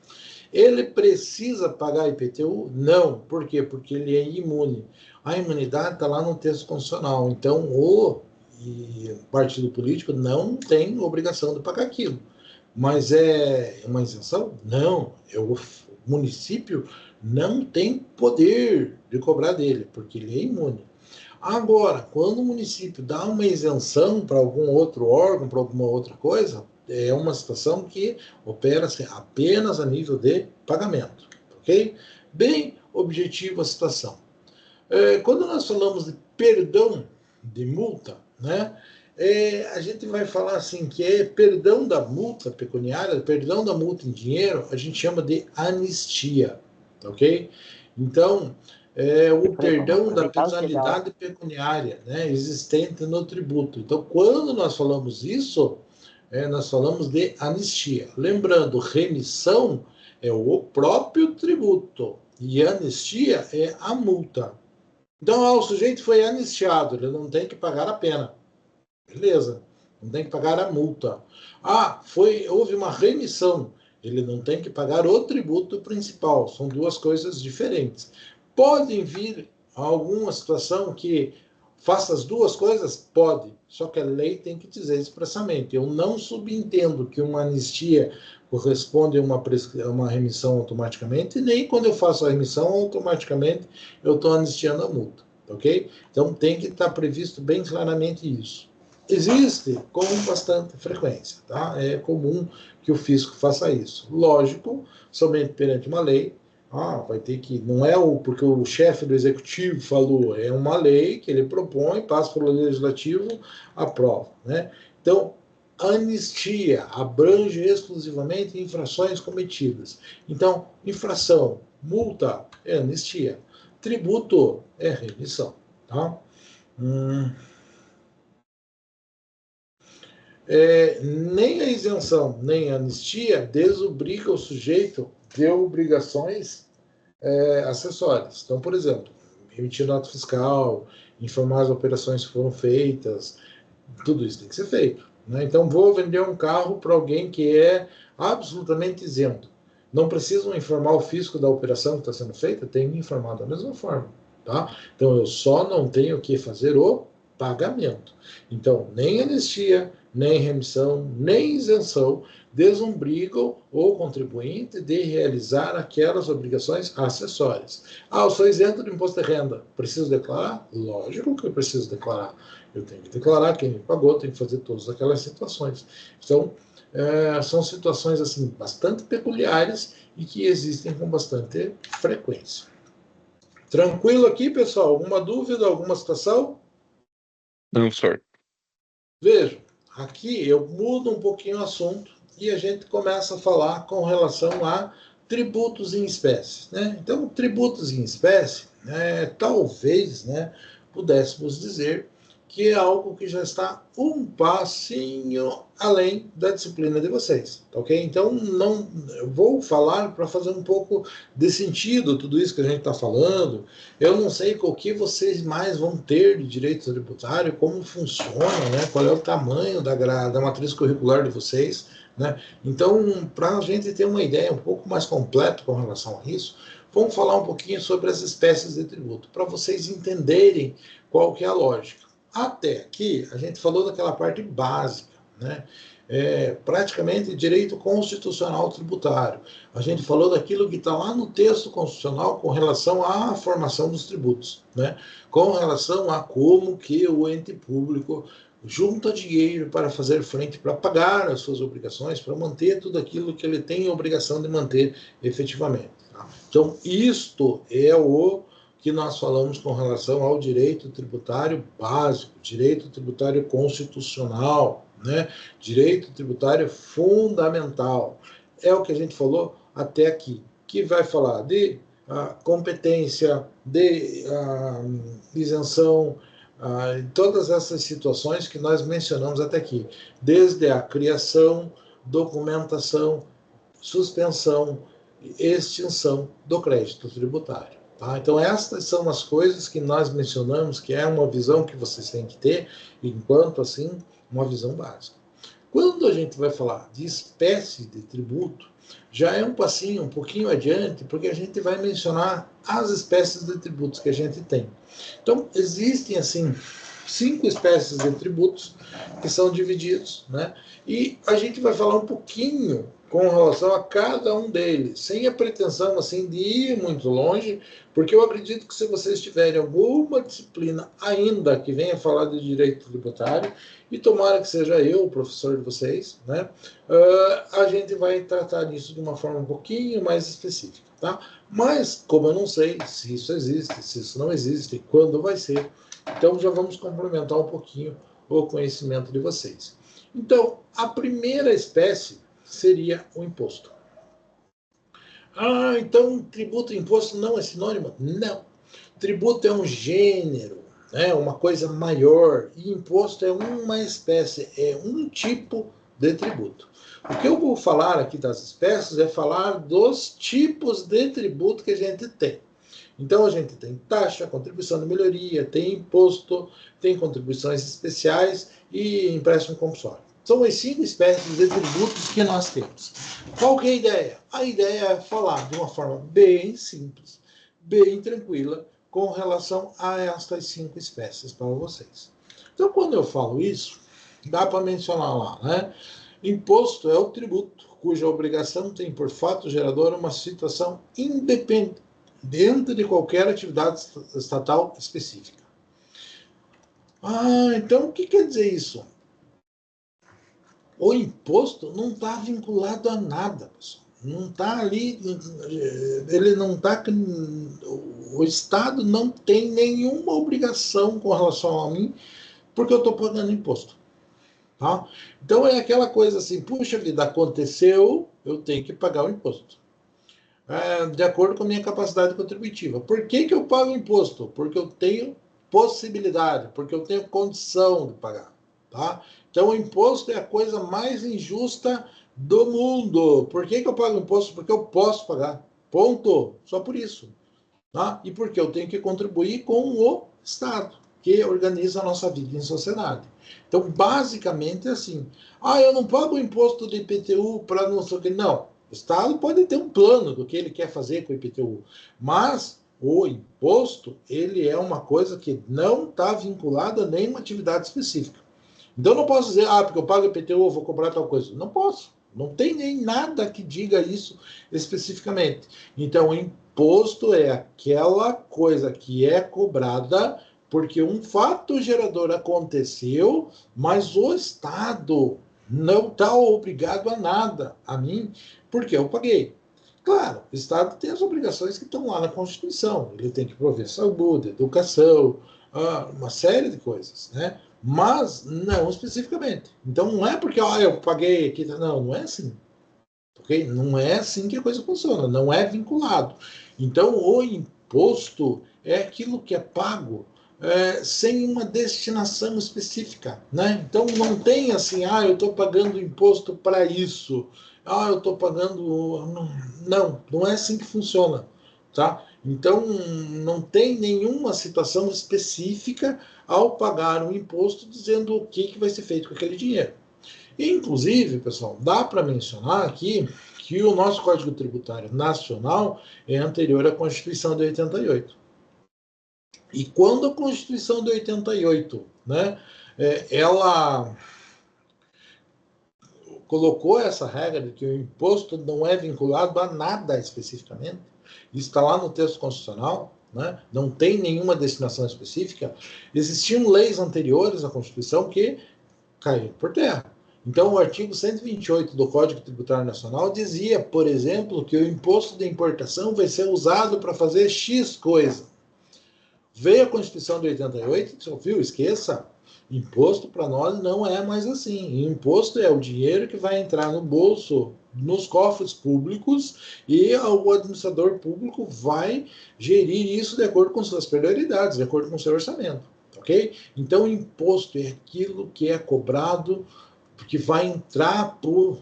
Ele precisa pagar IPTU? Não. Por quê? Porque ele é imune. A imunidade está lá no texto constitucional. Então, o partido político não tem obrigação de pagar aquilo. Mas é uma isenção? Não. O município não tem poder de cobrar dele, porque ele é imune. Agora, quando o município dá uma isenção para algum outro órgão, para alguma outra coisa, é uma situação que opera-se apenas a nível de pagamento, ok? Bem objetiva a situação. Quando nós falamos de perdão de multa, né, a gente vai falar assim que é perdão da multa pecuniária, perdão da multa em dinheiro, a gente chama de anistia, ok? Então, o perdão da penalidade pecuniária, né, existente no tributo. Então, quando nós falamos isso, nós falamos de anistia. Lembrando, remissão é o próprio tributo e anistia é a multa. Então, o sujeito foi anistiado, ele não tem que pagar a pena. Beleza, não tem que pagar a multa. Houve uma remissão, ele não tem que pagar o tributo principal. São duas coisas diferentes. Podem vir alguma situação que faça as duas coisas? Pode, só que a lei tem que dizer expressamente. Eu não subentendo que uma anistia corresponde a uma remissão automaticamente, nem quando eu faço a remissão, automaticamente eu estou anistiando a multa, ok? Então tem que estar previsto bem claramente isso. Existe com bastante frequência, tá? É comum que o fisco faça isso. Lógico, somente perante uma lei, vai ter que, não é porque o chefe do executivo falou, é uma lei que ele propõe, passa pelo legislativo, aprova, né? Então, anistia abrange exclusivamente infrações cometidas. Então, infração, multa é anistia, tributo é remissão, tá? Nem a isenção, nem a anistia desobriga o sujeito de obrigações acessórias. Então, por exemplo, emitir nota fiscal, informar as operações que foram feitas, tudo isso tem que ser feito. Né? Então, vou vender um carro para alguém que é absolutamente isento. Não precisam informar o fisco da operação que está sendo feita? Tem que informar da mesma forma. Tá? Então, eu só não tenho que fazer o pagamento. Então, nem anistia, nem remissão, nem isenção desobrigam o contribuinte de realizar aquelas obrigações acessórias. Eu sou isento do imposto de renda. Preciso declarar? Lógico que eu preciso declarar. Eu tenho que declarar quem me pagou, tenho que fazer todas aquelas situações. Então, são situações assim bastante peculiares e que existem com bastante frequência. Tranquilo aqui, pessoal? Alguma dúvida, alguma situação?
Não, senhor.
Veja, aqui eu mudo um pouquinho o assunto, e a gente começa a falar com relação a tributos em espécie, né? Então, tributos em espécie, talvez, né, pudéssemos dizer que é algo que já está um passinho além da disciplina de vocês, tá ok? Então, não, eu vou falar para fazer um pouco de sentido tudo isso que a gente está falando. Eu não sei o que vocês mais vão ter de direito tributário, como funciona, né? Qual é o tamanho da matriz curricular de vocês, né? Então, para a gente ter uma ideia um pouco mais completa com relação a isso, vamos falar um pouquinho sobre as espécies de tributo, para vocês entenderem qual que é a lógica. Até aqui, a gente falou daquela parte básica, né? Praticamente direito constitucional tributário. A gente falou daquilo que está lá no texto constitucional com relação à formação dos tributos, né? Com relação a como que o ente público junta dinheiro para fazer frente, para pagar as suas obrigações, para manter tudo aquilo que ele tem a obrigação de manter efetivamente. Tá? Então, isto é o que nós falamos com relação ao direito tributário básico, direito tributário constitucional, né? Direito tributário fundamental. É o que a gente falou até aqui, que vai falar de competência, de isenção, todas essas situações que nós mencionamos até aqui, desde a criação, documentação, suspensão, extinção do crédito tributário. Tá? Então, estas são as coisas que nós mencionamos, que é uma visão que vocês têm que ter, enquanto, assim, uma visão básica. Quando a gente vai falar de espécie de tributo, já é um passinho um pouquinho adiante, porque a gente vai mencionar as espécies de tributos que a gente tem. Então, existem, assim, 5 espécies de tributos que são divididos, né? E a gente vai falar um pouquinho com relação a cada um deles, sem a pretensão assim de ir muito longe, porque eu acredito que se vocês tiverem alguma disciplina ainda que venha falar de direito tributário, e tomara que seja eu o professor de vocês, né? A gente vai tratar disso de uma forma um pouquinho mais específica, tá? Mas, como eu não sei se isso existe, se isso não existe, quando vai ser, então já vamos complementar um pouquinho o conhecimento de vocês. Então, a primeira espécie seria o imposto. Então tributo e imposto não é sinônimo? Não. Tributo é um gênero, né, uma coisa maior, e imposto é uma espécie, é um tipo de tributo. O que eu vou falar aqui das espécies é falar dos tipos de tributo que a gente tem. Então, a gente tem taxa, contribuição de melhoria, tem imposto, tem contribuições especiais e empréstimo compulsório. São as 5 espécies de tributos que nós temos. Qual que é a ideia? A ideia é falar de uma forma bem simples, bem tranquila, com relação a estas 5 espécies para vocês. Então, quando eu falo isso, dá para mencionar lá, né? Imposto é o tributo, cuja obrigação tem por fato gerador uma situação independente dentro de qualquer atividade estatal específica. Então o que quer dizer isso? O imposto não está vinculado a nada, pessoal. Não está ali, ele não está. O Estado não tem nenhuma obrigação com relação a mim, porque eu estou pagando imposto. Tá? Então é aquela coisa assim, puxa vida, aconteceu, eu tenho que pagar o imposto. De acordo com a minha capacidade contributiva. Por que eu pago imposto? Porque eu tenho possibilidade, porque eu tenho condição de pagar. Tá? Então, o imposto é a coisa mais injusta do mundo. Por que eu pago imposto? Porque eu posso pagar. Ponto. Só por isso. Tá? E porque eu tenho que contribuir com o Estado, que organiza a nossa vida em sociedade. Então, basicamente é assim. Eu não pago imposto de IPTU para não sei o que. Não. O Estado pode ter um plano do que ele quer fazer com o IPTU, mas o imposto, ele é uma coisa que não está vinculada a nenhuma atividade específica. Então, eu não posso dizer, porque eu pago IPTU, eu vou cobrar tal coisa. Não posso. Não tem nem nada que diga isso especificamente. Então, o imposto é aquela coisa que é cobrada porque um fato gerador aconteceu, mas o Estado não está obrigado a nada, a mim, porque eu paguei. Claro, o Estado tem as obrigações que estão lá na Constituição. Ele tem que prover saúde, educação, uma série de coisas, né? mas não especificamente. Então, não é porque eu paguei aqui, não é assim. Okay? Não é assim que a coisa funciona, não é vinculado. Então, o imposto é aquilo que é pago sem uma destinação específica. Né? Então, não tem assim, eu estou pagando imposto para isso, eu estou pagando. Não é assim que funciona. Tá? Então, não tem nenhuma situação específica ao pagar um imposto dizendo o que vai ser feito com aquele dinheiro. Inclusive, pessoal, dá para mencionar aqui que o nosso Código Tributário Nacional é anterior à Constituição de 88. E quando a Constituição de 88, né, ela colocou essa regra de que o imposto não é vinculado a nada especificamente, isso está lá no texto constitucional, né, não tem nenhuma destinação específica, existiam leis anteriores à Constituição que caíram por terra. Então, o artigo 128 do Código Tributário Nacional dizia, por exemplo, que o imposto de importação vai ser usado para fazer X coisa. Veio a Constituição de 88 e disse, viu, esqueça, imposto para nós não é mais assim. Imposto é o dinheiro que vai entrar no bolso, nos cofres públicos, e o administrador público vai gerir isso de acordo com suas prioridades, de acordo com o seu orçamento. Ok? Então, o imposto é aquilo que é cobrado, que vai entrar para o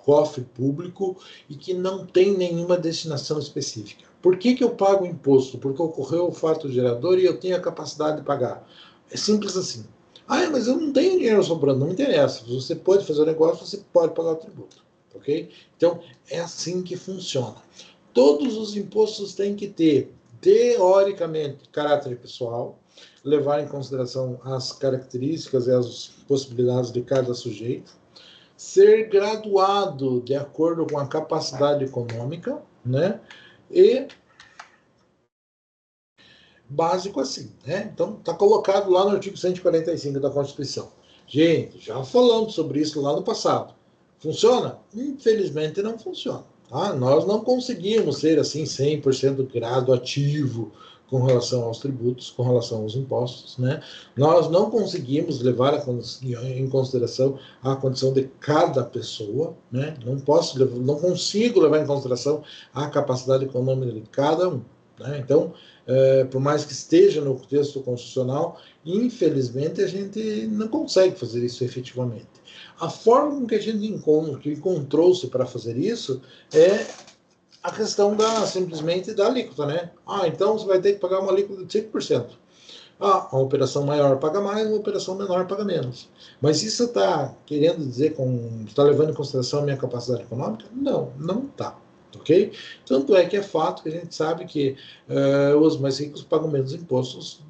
cofre público e que não tem nenhuma destinação específica. Por que eu pago imposto? Porque ocorreu o fato gerador e eu tenho a capacidade de pagar. É simples assim. Mas eu não tenho dinheiro sobrando. Não interessa. Você pode fazer o negócio, você pode pagar o tributo. Ok? Então, é assim que funciona. Todos os impostos têm que ter, teoricamente, caráter pessoal, levar em consideração as características e as possibilidades de cada sujeito, ser graduado de acordo com a capacidade econômica, né? E básico assim, né? Então, está colocado lá no artigo 145 da Constituição. Gente, já falamos sobre isso lá no passado. Funciona? Infelizmente não funciona. Tá? Nós não conseguimos ser assim 100% graduativo com relação aos tributos, com relação aos impostos, né? Nós não conseguimos levar em consideração a condição de cada pessoa, né? Não consigo levar em consideração a capacidade econômica de cada um, né? Então, por mais que esteja no texto constitucional, infelizmente a gente não consegue fazer isso efetivamente. A forma com que a gente encontrou-se para fazer isso é a questão simplesmente da alíquota, né? Então você vai ter que pagar uma alíquota de 5%. Uma operação maior paga mais, uma operação menor paga menos. Mas isso está querendo dizer, está levando em consideração a minha capacidade econômica? Não, não está. Ok? Tanto é que é fato que a gente sabe que os mais ricos pagam menos impostos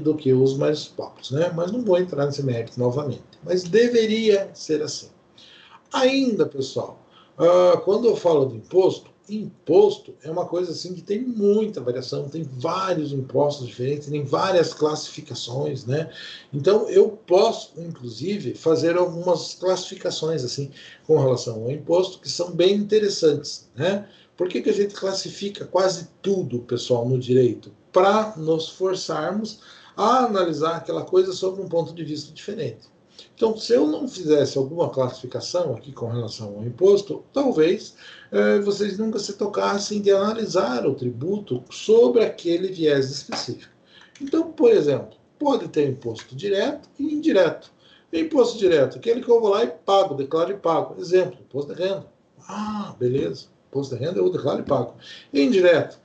do que os mais pobres, né? Mas não vou entrar nesse mérito novamente. Mas deveria ser assim. Ainda, pessoal, quando eu falo de imposto é uma coisa assim que tem muita variação, tem vários impostos diferentes, tem várias classificações, né? Então eu posso, inclusive, fazer algumas classificações assim com relação ao imposto que são bem interessantes, né? Por que a gente classifica quase tudo, pessoal, no direito? Para nos forçarmos a analisar aquela coisa sob um ponto de vista diferente. Então, se eu não fizesse alguma classificação aqui com relação ao imposto, talvez vocês nunca se tocassem de analisar o tributo sobre aquele viés específico. Então, por exemplo, pode ter imposto direto e indireto. Imposto direto, aquele que eu vou lá e pago, declaro e pago. Exemplo, imposto de renda. Beleza. Imposto de renda eu declaro e pago. Indireto,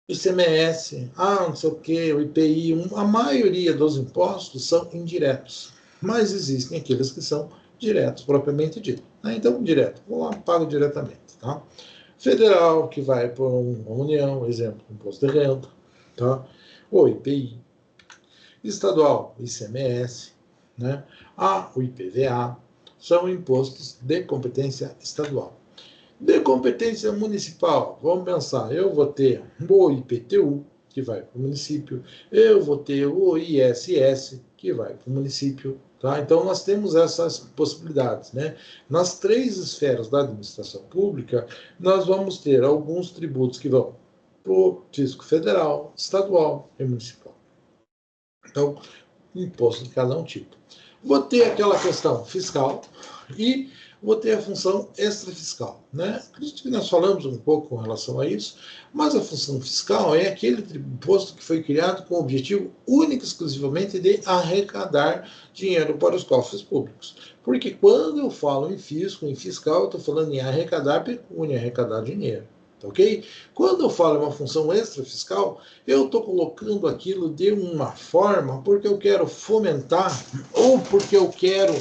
ICMS, não sei o que, o IPI, a maioria dos impostos são indiretos, mas existem aqueles que são diretos, propriamente dito. Né? Então, direto, vou lá, pago diretamente. Tá? Federal, que vai para uma União, exemplo, imposto de renda, tá? O IPI. Estadual, ICMS, né? O IPVA, são impostos de competência estadual. De competência municipal, vamos pensar, eu vou ter o IPTU, que vai para o município, eu vou ter o ISS, que vai para o município. Tá? Então, nós temos essas possibilidades. Né? Nas três esferas da administração pública, nós vamos ter alguns tributos que vão para o fisco federal, estadual e municipal. Então, imposto de cada um tipo. Vou ter aquela questão fiscal e vou ter a função extrafiscal, né? Acredito que nós falamos um pouco com relação a isso, mas a função fiscal é aquele imposto que foi criado com o objetivo único e exclusivamente de arrecadar dinheiro para os cofres públicos. Porque quando eu falo em fisco, em fiscal, eu estou falando em arrecadar pecúnia, arrecadar dinheiro. Ok? Quando eu falo em uma função extrafiscal, eu estou colocando aquilo de uma forma porque eu quero fomentar ou porque eu quero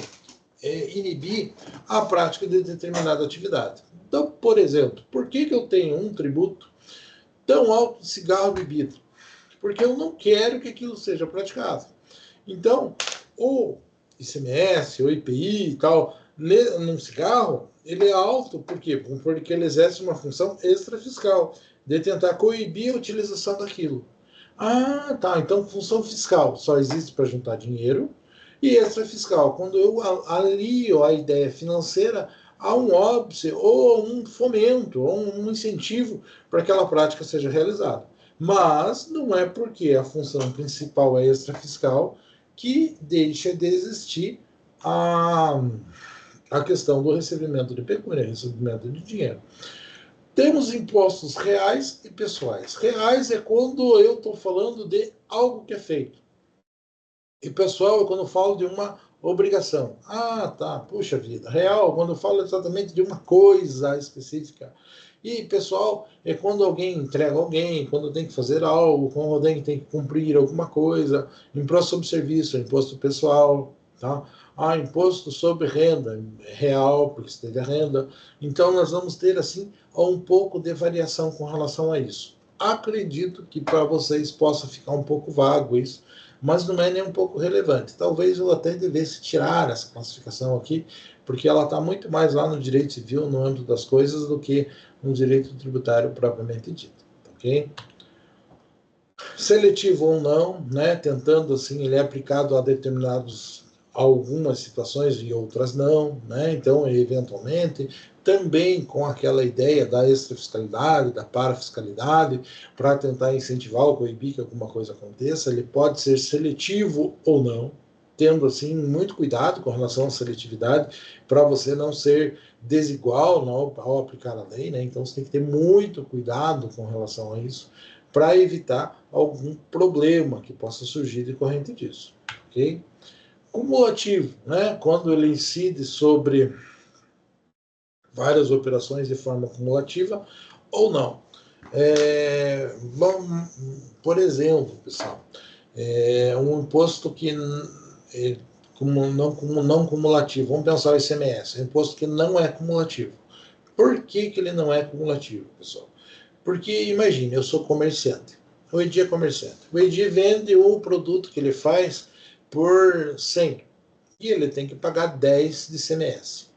inibir a prática de determinada atividade. Então, por exemplo, por que eu tenho um tributo tão alto de cigarro e bebida? Porque eu não quero que aquilo seja praticado. Então, o ICMS, o IPI e tal, num cigarro, ele é alto, por quê? Porque ele exerce uma função extrafiscal, de tentar coibir a utilização daquilo. Ah, tá, então função fiscal só existe para juntar dinheiro, e extrafiscal, quando eu alio a ideia financeira a um óbice ou um fomento, ou um incentivo para que aquela prática seja realizada. Mas não é porque a função principal é extrafiscal que deixa de existir a questão do recebimento de pecúnia, recebimento de dinheiro. Temos impostos reais e pessoais. Reais é quando eu estou falando de algo que é feito. E pessoal é quando eu falo de uma obrigação. Ah, tá, puxa vida. Real, quando eu falo exatamente de uma coisa específica. E pessoal é quando alguém entrega alguém, quando tem que fazer algo, quando alguém tem que cumprir alguma coisa. Imposto sobre serviço, imposto pessoal, tá? Ah, imposto sobre renda, real, porque você teve a renda. Então, nós vamos ter, assim, um pouco de variação com relação a isso. Acredito que para vocês possa ficar um pouco vago isso, mas não é nem um pouco relevante. Talvez eu até devesse tirar essa classificação aqui, porque ela está muito mais lá no direito civil, no âmbito das coisas, do que no direito tributário propriamente dito, ok? Seletivo ou não, né? Tentando assim, ele é aplicado a algumas situações e outras não, né? Então, eventualmente, também com aquela ideia da extrafiscalidade, da parafiscalidade, para tentar incentivar ou coibir que alguma coisa aconteça, ele pode ser seletivo ou não, tendo assim muito cuidado com relação à seletividade, para você não ser desigual ao aplicar a lei, né? Então você tem que ter muito cuidado com relação a isso, para evitar algum problema que possa surgir decorrente disso, ok? Cumulativo, né? Quando ele incide sobre várias operações de forma cumulativa ou não. Bom, por exemplo, pessoal, um imposto que não cumulativo, vamos pensar o ICMS, um imposto que não é cumulativo. Por que ele não é cumulativo, pessoal? Porque, imagine, eu sou comerciante, o Edi é comerciante, o Edi vende um produto que ele faz por 100 e ele tem que pagar 10 de ICMS.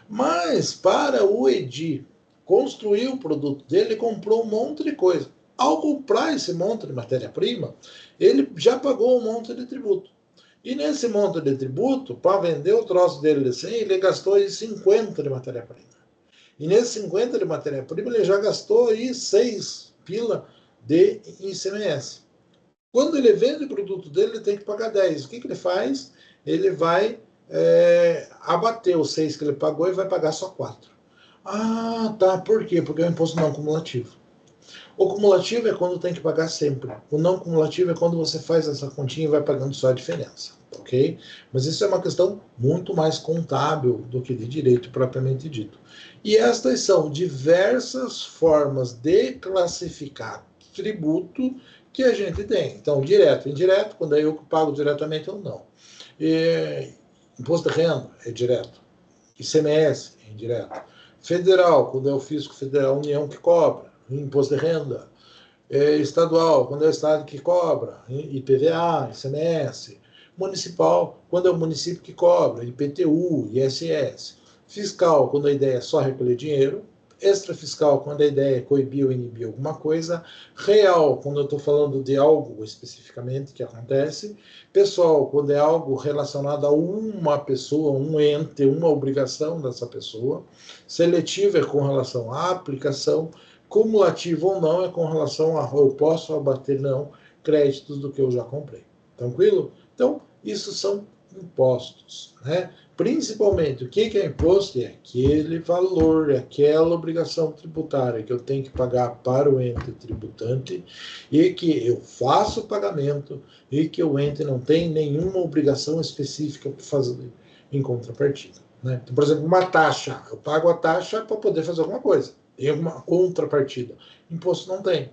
Mas para o Edi construir o produto dele, ele comprou um monte de coisa. Ao comprar esse monte de matéria-prima, ele já pagou um monte de tributo. E nesse monte de tributo, para vender o troço dele de 100, ele gastou aí 50 de matéria-prima. E nesse 50 de matéria-prima, ele já gastou aí 6 pila de ICMS. Quando ele vende o produto dele, ele tem que pagar 10. O que ele faz? Ele vai abater os 6 que ele pagou e vai pagar só 4. Ah, tá. Por quê? Porque é um imposto não cumulativo. O cumulativo é quando tem que pagar sempre. O não cumulativo é quando você faz essa continha e vai pagando só a diferença, ok? Mas isso é uma questão muito mais contábil do que de direito propriamente dito. E estas são diversas formas de classificar tributo que a gente tem. Então, direto e indireto, quando é eu que pago diretamente ou não. Imposto de renda é direto. ICMS é indireto. Federal, quando é o fisco federal, a União que cobra. Imposto de renda. Estadual, quando é o Estado que cobra. IPVA, ICMS. Municipal, quando é o município que cobra. IPTU, ISS. Fiscal, quando a ideia é só recolher dinheiro. Extrafiscal, quando a ideia é coibir ou inibir alguma coisa. Real, quando eu estou falando de algo especificamente que acontece. Pessoal, quando é algo relacionado a uma pessoa, um ente, uma obrigação dessa pessoa. Seletivo é com relação à aplicação. Cumulativo ou não é com relação a eu posso abater, não, créditos do que eu já comprei. Tranquilo? Então, Isso são impostos, né? Principalmente, o que é imposto? É aquele valor, é aquela obrigação tributária que eu tenho que pagar para o ente tributante e que eu faço o pagamento e que o ente não tem nenhuma obrigação específica para fazer em contrapartida. Né? Então, por exemplo, uma taxa, eu pago a taxa para poder fazer alguma coisa, tem alguma contrapartida. Imposto não tem.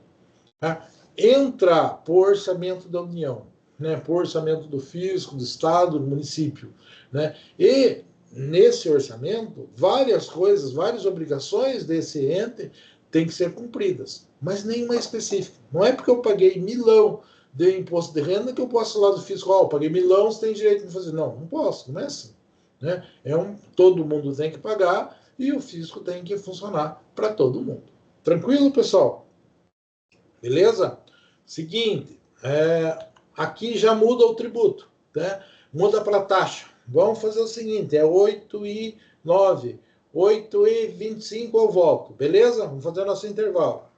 Tá? Entra por orçamento da União, né, por orçamento do fisco, do Estado, do município. Né, e nesse orçamento, várias coisas, várias obrigações desse ente têm que ser cumpridas, mas nenhuma específica. Não é porque eu paguei milão de imposto de renda que eu posso lá do fisco, eu paguei milão, você tem direito de fazer. Não, não posso, não é assim. Né? Todo mundo tem que pagar e o fisco tem que funcionar para todo mundo. Tranquilo, pessoal? Beleza? Seguinte, aqui já muda o tributo, né? Muda para taxa. Vamos fazer o seguinte, é 8,09. 8,25 eu volto, beleza? Vamos fazer o nosso intervalo.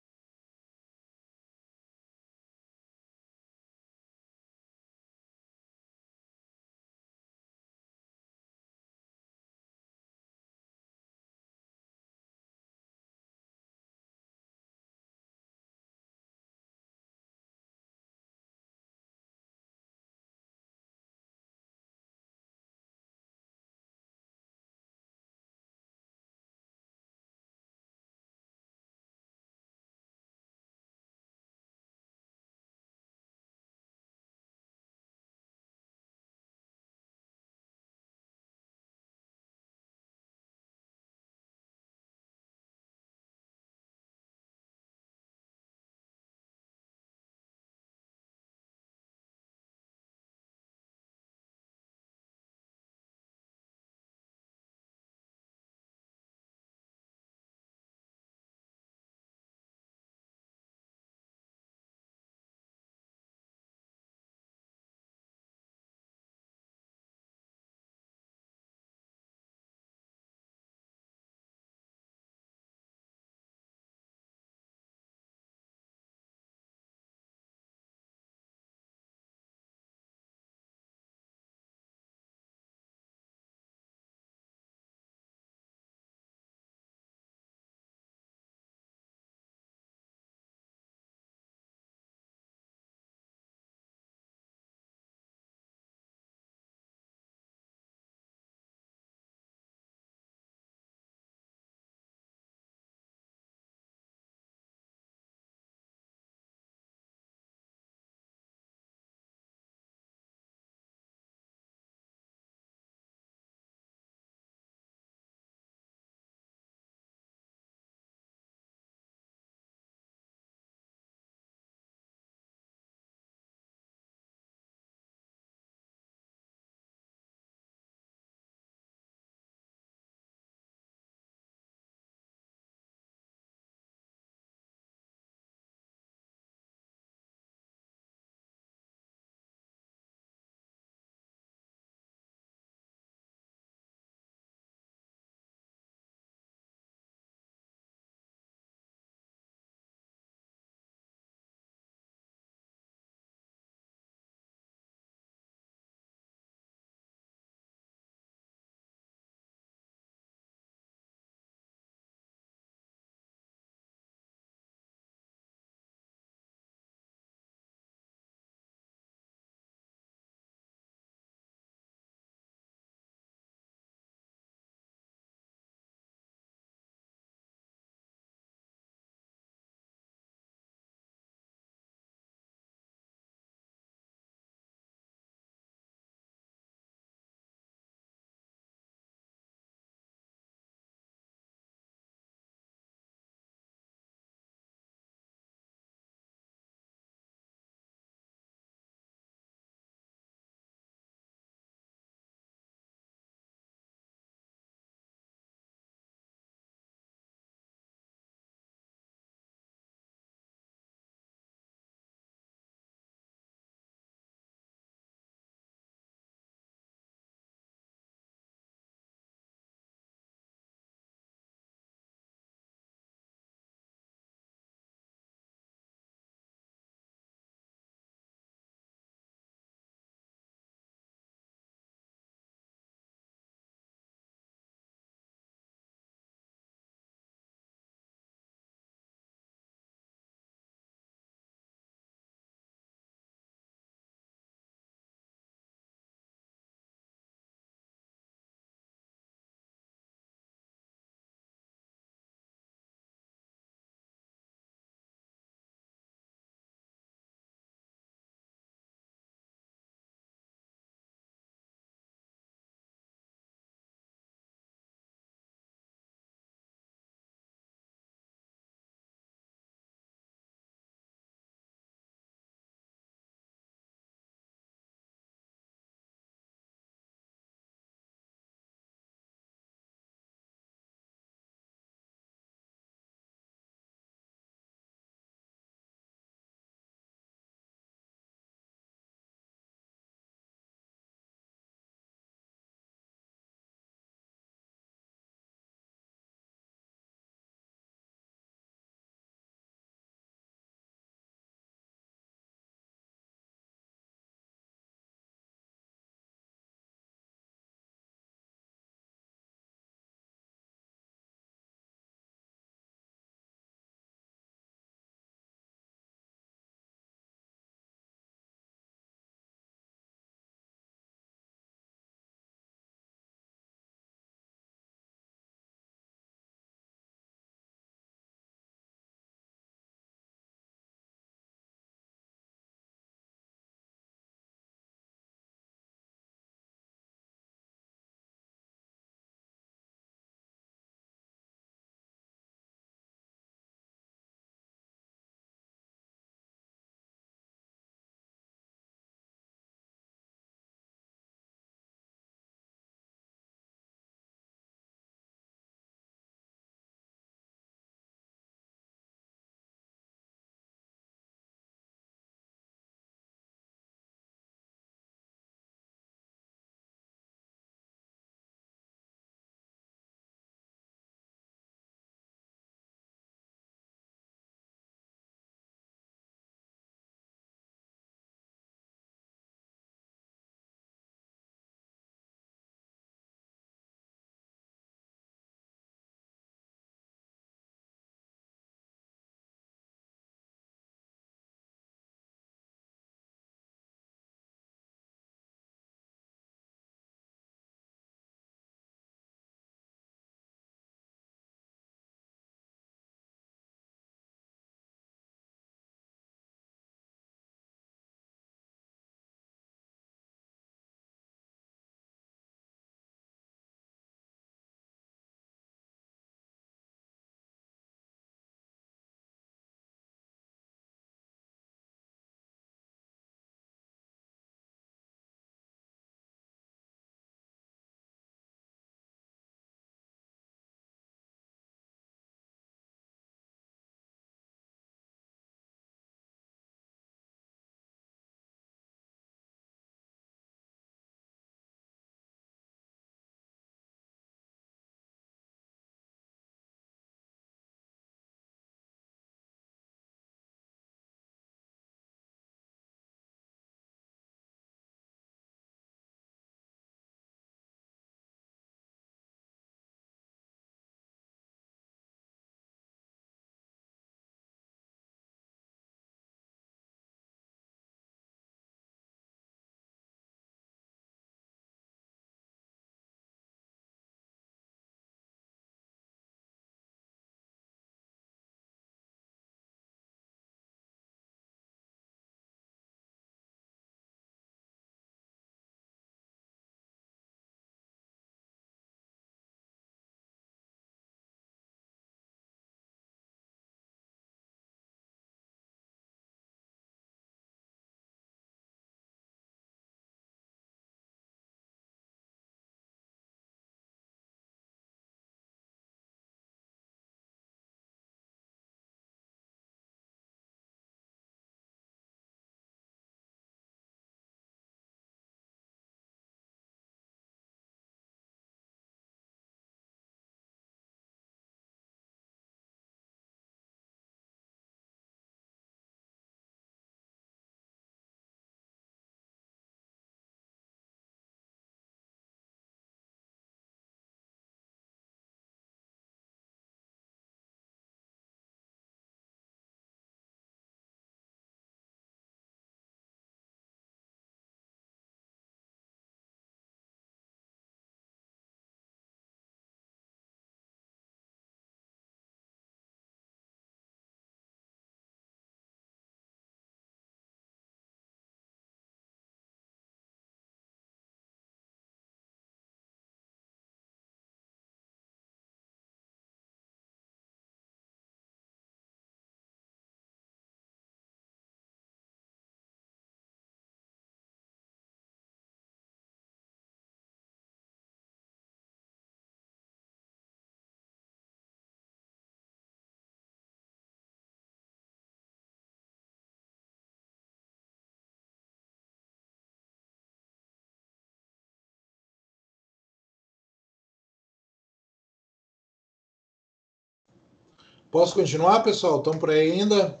Posso continuar, pessoal? Estão por aí ainda?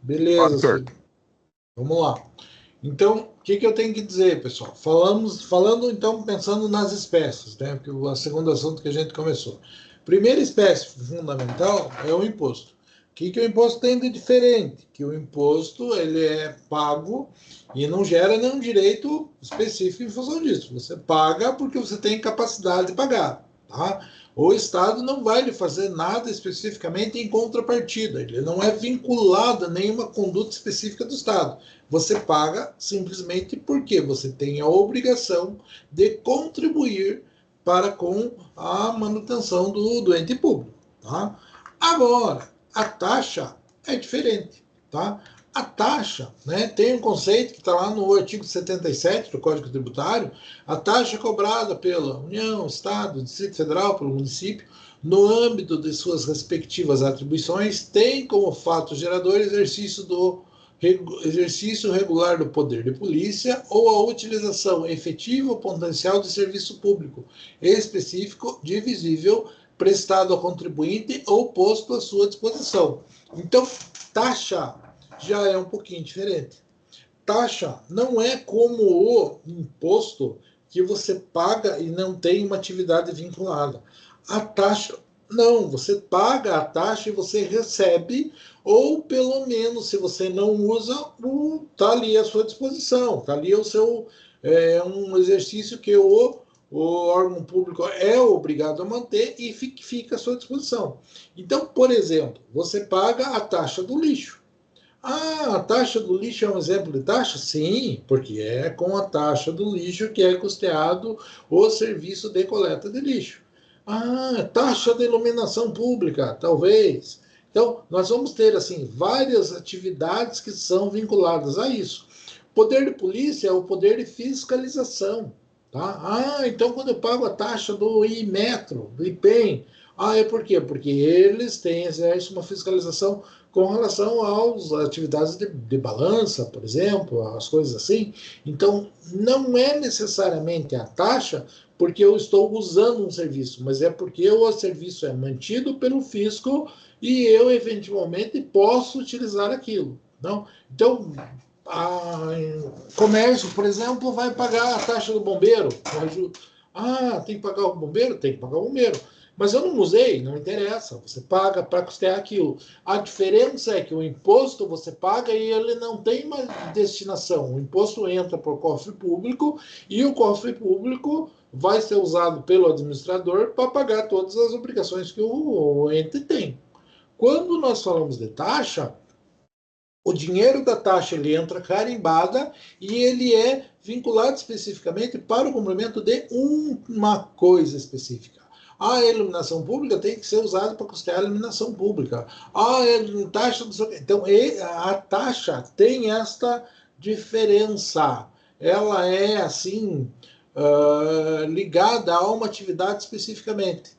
Beleza, vamos lá. Então, o que eu tenho que dizer, pessoal? Falando então, pensando nas espécies, né? Porque o segundo assunto que a gente começou. Primeira espécie fundamental é o imposto. O que o imposto tem de diferente? Que o imposto ele é pago e não gera nenhum direito específico em função disso. Você paga porque você tem capacidade de pagar, tá? O Estado não vai lhe fazer nada especificamente em contrapartida. Ele não é vinculado a nenhuma conduta específica do Estado. Você paga simplesmente porque você tem a obrigação de contribuir para com a manutenção do ente público. Tá? Agora, a taxa é diferente. Tá? A taxa, né, tem um conceito que está lá no artigo 77 do Código Tributário, a taxa cobrada pela União, Estado, Distrito Federal, pelo município, no âmbito de suas respectivas atribuições, tem como fato gerador exercício regular do poder de polícia ou a utilização efetiva ou potencial de serviço público específico, divisível, prestado ao contribuinte ou posto à sua disposição. Então, taxa já é um pouquinho diferente. Taxa não é como o imposto que você paga e não tem uma atividade vinculada. A taxa, não, você paga a taxa e você recebe, ou pelo menos, se você não usa, está ali à sua disposição, está ali o seu, um exercício que o órgão público é obrigado a manter e fica à sua disposição. Então, por exemplo, você paga a taxa do lixo. Ah, a taxa do lixo é um exemplo de taxa? Sim, porque é com a taxa do lixo que é custeado o serviço de coleta de lixo. Ah, taxa de iluminação pública, talvez. Então, nós vamos ter assim várias atividades que são vinculadas a isso. Poder de polícia é o poder de fiscalização. Tá? Ah, então quando eu pago a taxa do IMetro, do IPEM, é por quê? Porque eles têm, exercem uma fiscalização com relação às atividades de balança, por exemplo, as coisas assim. Então, não é necessariamente a taxa porque eu estou usando um serviço, mas é porque o serviço é mantido pelo fisco e eu, eventualmente, posso utilizar aquilo. Não? Então, comércio, por exemplo, vai pagar a taxa do bombeiro. Tem que pagar o bombeiro? Tem que pagar o bombeiro. Mas eu não usei, não interessa. Você paga para custear aquilo. A diferença é que o imposto você paga e ele não tem uma destinação. O imposto entra para o cofre público e o cofre público vai ser usado pelo administrador para pagar todas as obrigações que o ente tem. Quando nós falamos de taxa, o dinheiro da taxa ele entra carimbada e ele é vinculado especificamente para o cumprimento de uma coisa específica. A iluminação pública tem que ser usada para custear a iluminação pública. A taxa do... Então, a taxa tem esta diferença. Ela é, assim, ligada a uma atividade especificamente.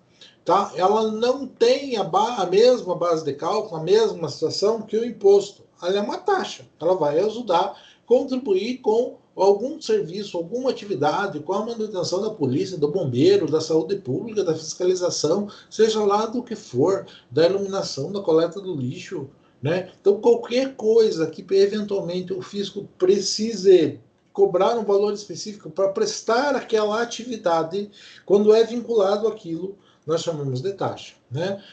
Tá? Ela não tem a mesma base de cálculo, a mesma situação que o imposto. Ela é uma taxa. Ela vai ajudar a contribuir com algum serviço, alguma atividade, com a manutenção da polícia, do bombeiro, da saúde pública, da fiscalização, seja lá do que for, da iluminação, da coleta do lixo. Né? Então, qualquer coisa que eventualmente o fisco precise cobrar um valor específico para prestar aquela atividade, quando é vinculado àquilo, nós chamamos de taxa. Né?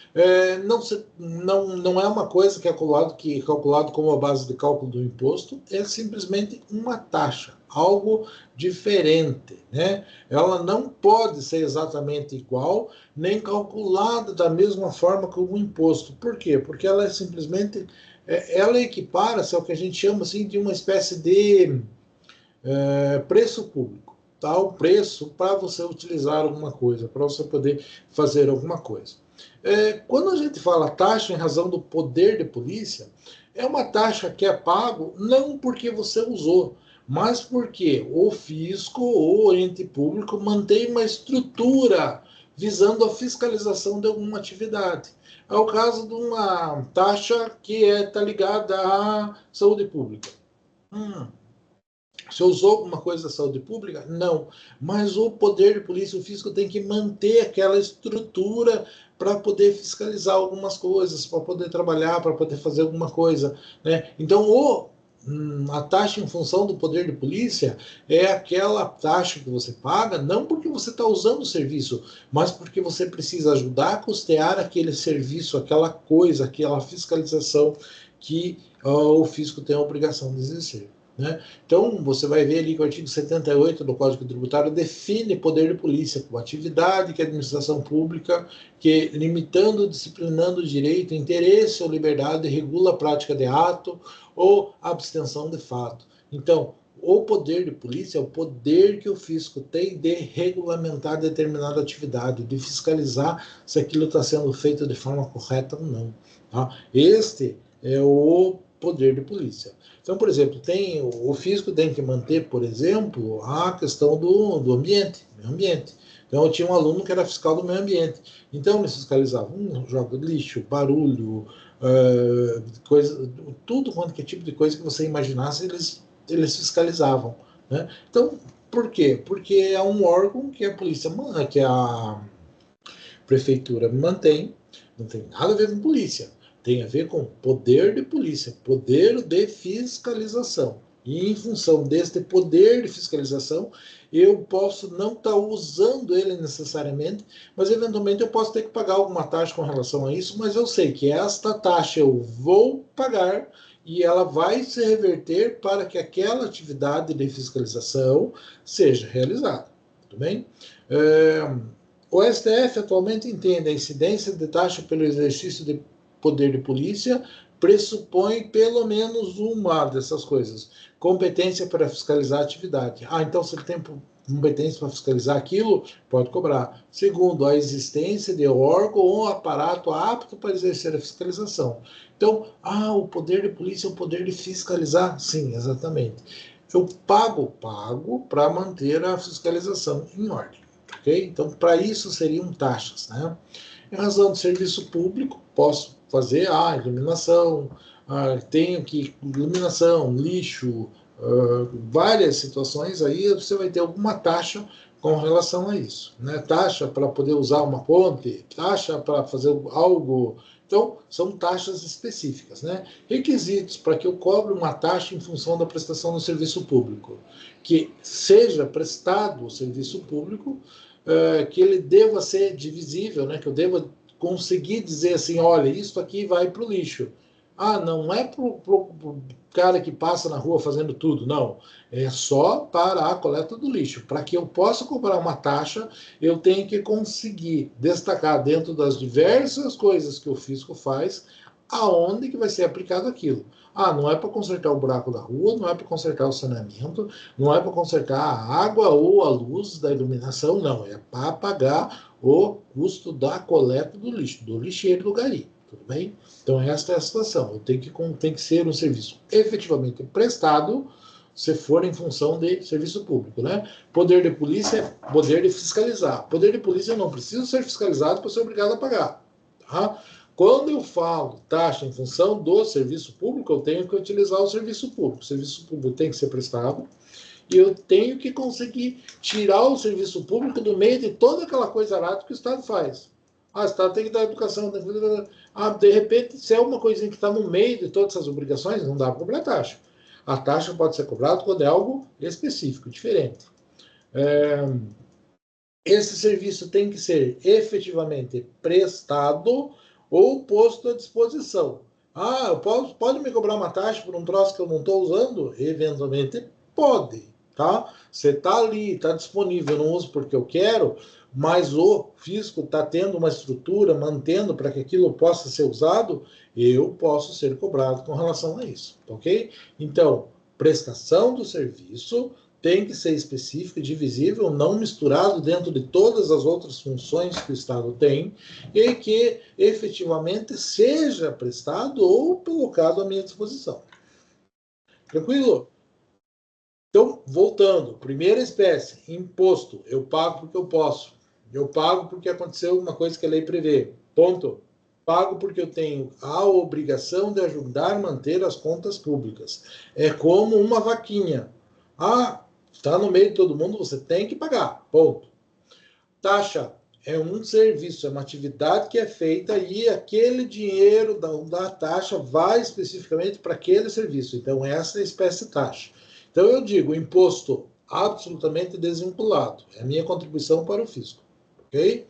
Não é uma coisa que é calculado como a base de cálculo do imposto, é simplesmente uma taxa, algo diferente. Né? Ela não pode ser exatamente igual, nem calculada da mesma forma que o imposto. Por quê? Porque ela é simplesmente, ela equipara-se ao que a gente chama assim, de uma espécie de preço público. Tá? O preço para você utilizar alguma coisa, para você poder fazer alguma coisa. Quando a gente fala taxa em razão do poder de polícia, é uma taxa que é pago não porque você usou, mas porque o fisco ou o ente público mantém uma estrutura visando a fiscalização de alguma atividade. É o caso de uma taxa que está ligada à saúde pública. Você usou alguma coisa da saúde pública? Não. Mas o poder de polícia, o fisco, tem que manter aquela estrutura para poder fiscalizar algumas coisas, para poder trabalhar, para poder fazer alguma coisa, né? Então, a taxa em função do poder de polícia é aquela taxa que você paga, não porque você está usando o serviço, mas porque você precisa ajudar a custear aquele serviço, aquela coisa, aquela fiscalização que o fisco tem a obrigação de exercer, né? Então, você vai ver ali que o artigo 78 do Código Tributário define poder de polícia como atividade que a administração pública, que limitando, disciplinando o direito, interesse ou liberdade, regula a prática de ato ou abstenção de fato. Então, o poder de polícia é o poder que o fisco tem de regulamentar determinada atividade, de fiscalizar se aquilo está sendo feito de forma correta ou não. Tá? Este é o poder de polícia. Então, por exemplo, o fisco tem que manter, por exemplo, a questão do ambiente, meio ambiente. Então, eu tinha um aluno que era fiscal do meio ambiente. Então, eles fiscalizavam jogo de lixo, barulho, coisa, tudo quanto que tipo de coisa que você imaginasse, eles fiscalizavam, né? Então, por quê? Porque é um órgão que a polícia, que a prefeitura mantém, não tem nada a ver com polícia, tem a ver com poder de polícia, poder de fiscalização. E em função deste poder de fiscalização, eu posso não estar usando ele necessariamente, mas eventualmente eu posso ter que pagar alguma taxa com relação a isso, mas eu sei que esta taxa eu vou pagar e ela vai se reverter para que aquela atividade de fiscalização seja realizada. Tudo bem? O STF atualmente entende a incidência de taxa pelo exercício de poder de polícia pressupõe pelo menos uma dessas coisas. Competência para fiscalizar a atividade. Então, se ele tem competência para fiscalizar aquilo, pode cobrar. Segundo, a existência de órgão ou aparato apto para exercer a fiscalização. Então, o poder de polícia é o poder de fiscalizar? Sim, exatamente. Eu pago para manter a fiscalização em ordem. Okay? Então, para isso seriam taxas, né? Em razão do serviço público, posso fazer iluminação, tenho que iluminação, lixo, várias situações aí você vai ter alguma taxa com relação a isso, né? Taxa para poder usar uma ponte, taxa para fazer algo. Então, são taxas específicas, né? Requisitos para que eu cobre uma taxa em função da prestação do serviço público. Que seja prestado o serviço público, que ele deva ser divisível, né? Que eu deva conseguir dizer assim, olha, isso aqui vai para o lixo. Não é para o cara que passa na rua fazendo tudo, não. É só para a coleta do lixo. Para que eu possa cobrar uma taxa, eu tenho que conseguir destacar dentro das diversas coisas que o fisco faz, aonde que vai ser aplicado aquilo. Não é para consertar o buraco da rua, não é para consertar o saneamento, não é para consertar a água ou a luz da iluminação, não. É para pagar o custo da coleta do lixo, do lixeiro do gari. Tudo bem? Então, esta é a situação. Tem que ser um serviço efetivamente prestado, se for em função de serviço público, né? Poder de polícia é poder de fiscalizar. Poder de polícia não precisa ser fiscalizado para ser obrigado a pagar. Tá? Quando eu falo taxa em função do serviço público, eu tenho que utilizar o serviço público. O serviço público tem que ser prestado e eu tenho que conseguir tirar o serviço público do meio de toda aquela coisa arada que o Estado faz. O Estado tem que dar educação. De repente, se é uma coisinha que está no meio de todas essas obrigações, não dá para cobrar taxa. A taxa pode ser cobrada quando é algo específico, diferente. Esse serviço tem que ser efetivamente prestado ou posto à disposição. Pode me cobrar uma taxa por um troço que eu não estou usando? Eventualmente pode, tá? Você está ali, está disponível, eu não uso porque eu quero, mas o fisco está tendo uma estrutura, mantendo para que aquilo possa ser usado, eu posso ser cobrado com relação a isso, ok? Então, prestação do serviço tem que ser específico e divisível, não misturado dentro de todas as outras funções que o Estado tem, e que efetivamente seja prestado ou colocado à minha disposição. Tranquilo? Então, voltando, primeira espécie, imposto. Eu pago porque eu posso. Eu pago porque aconteceu uma coisa que a lei prevê. Ponto. Pago porque eu tenho a obrigação de ajudar a manter as contas públicas. É como uma vaquinha. Ah, está no meio de todo mundo, você tem que pagar, ponto. Taxa é um serviço, é uma atividade que é feita e aquele dinheiro da taxa vai especificamente para aquele serviço. Então, essa é a espécie de taxa. Então, eu digo, imposto absolutamente desvinculado. É a minha contribuição para o fisco. Ok?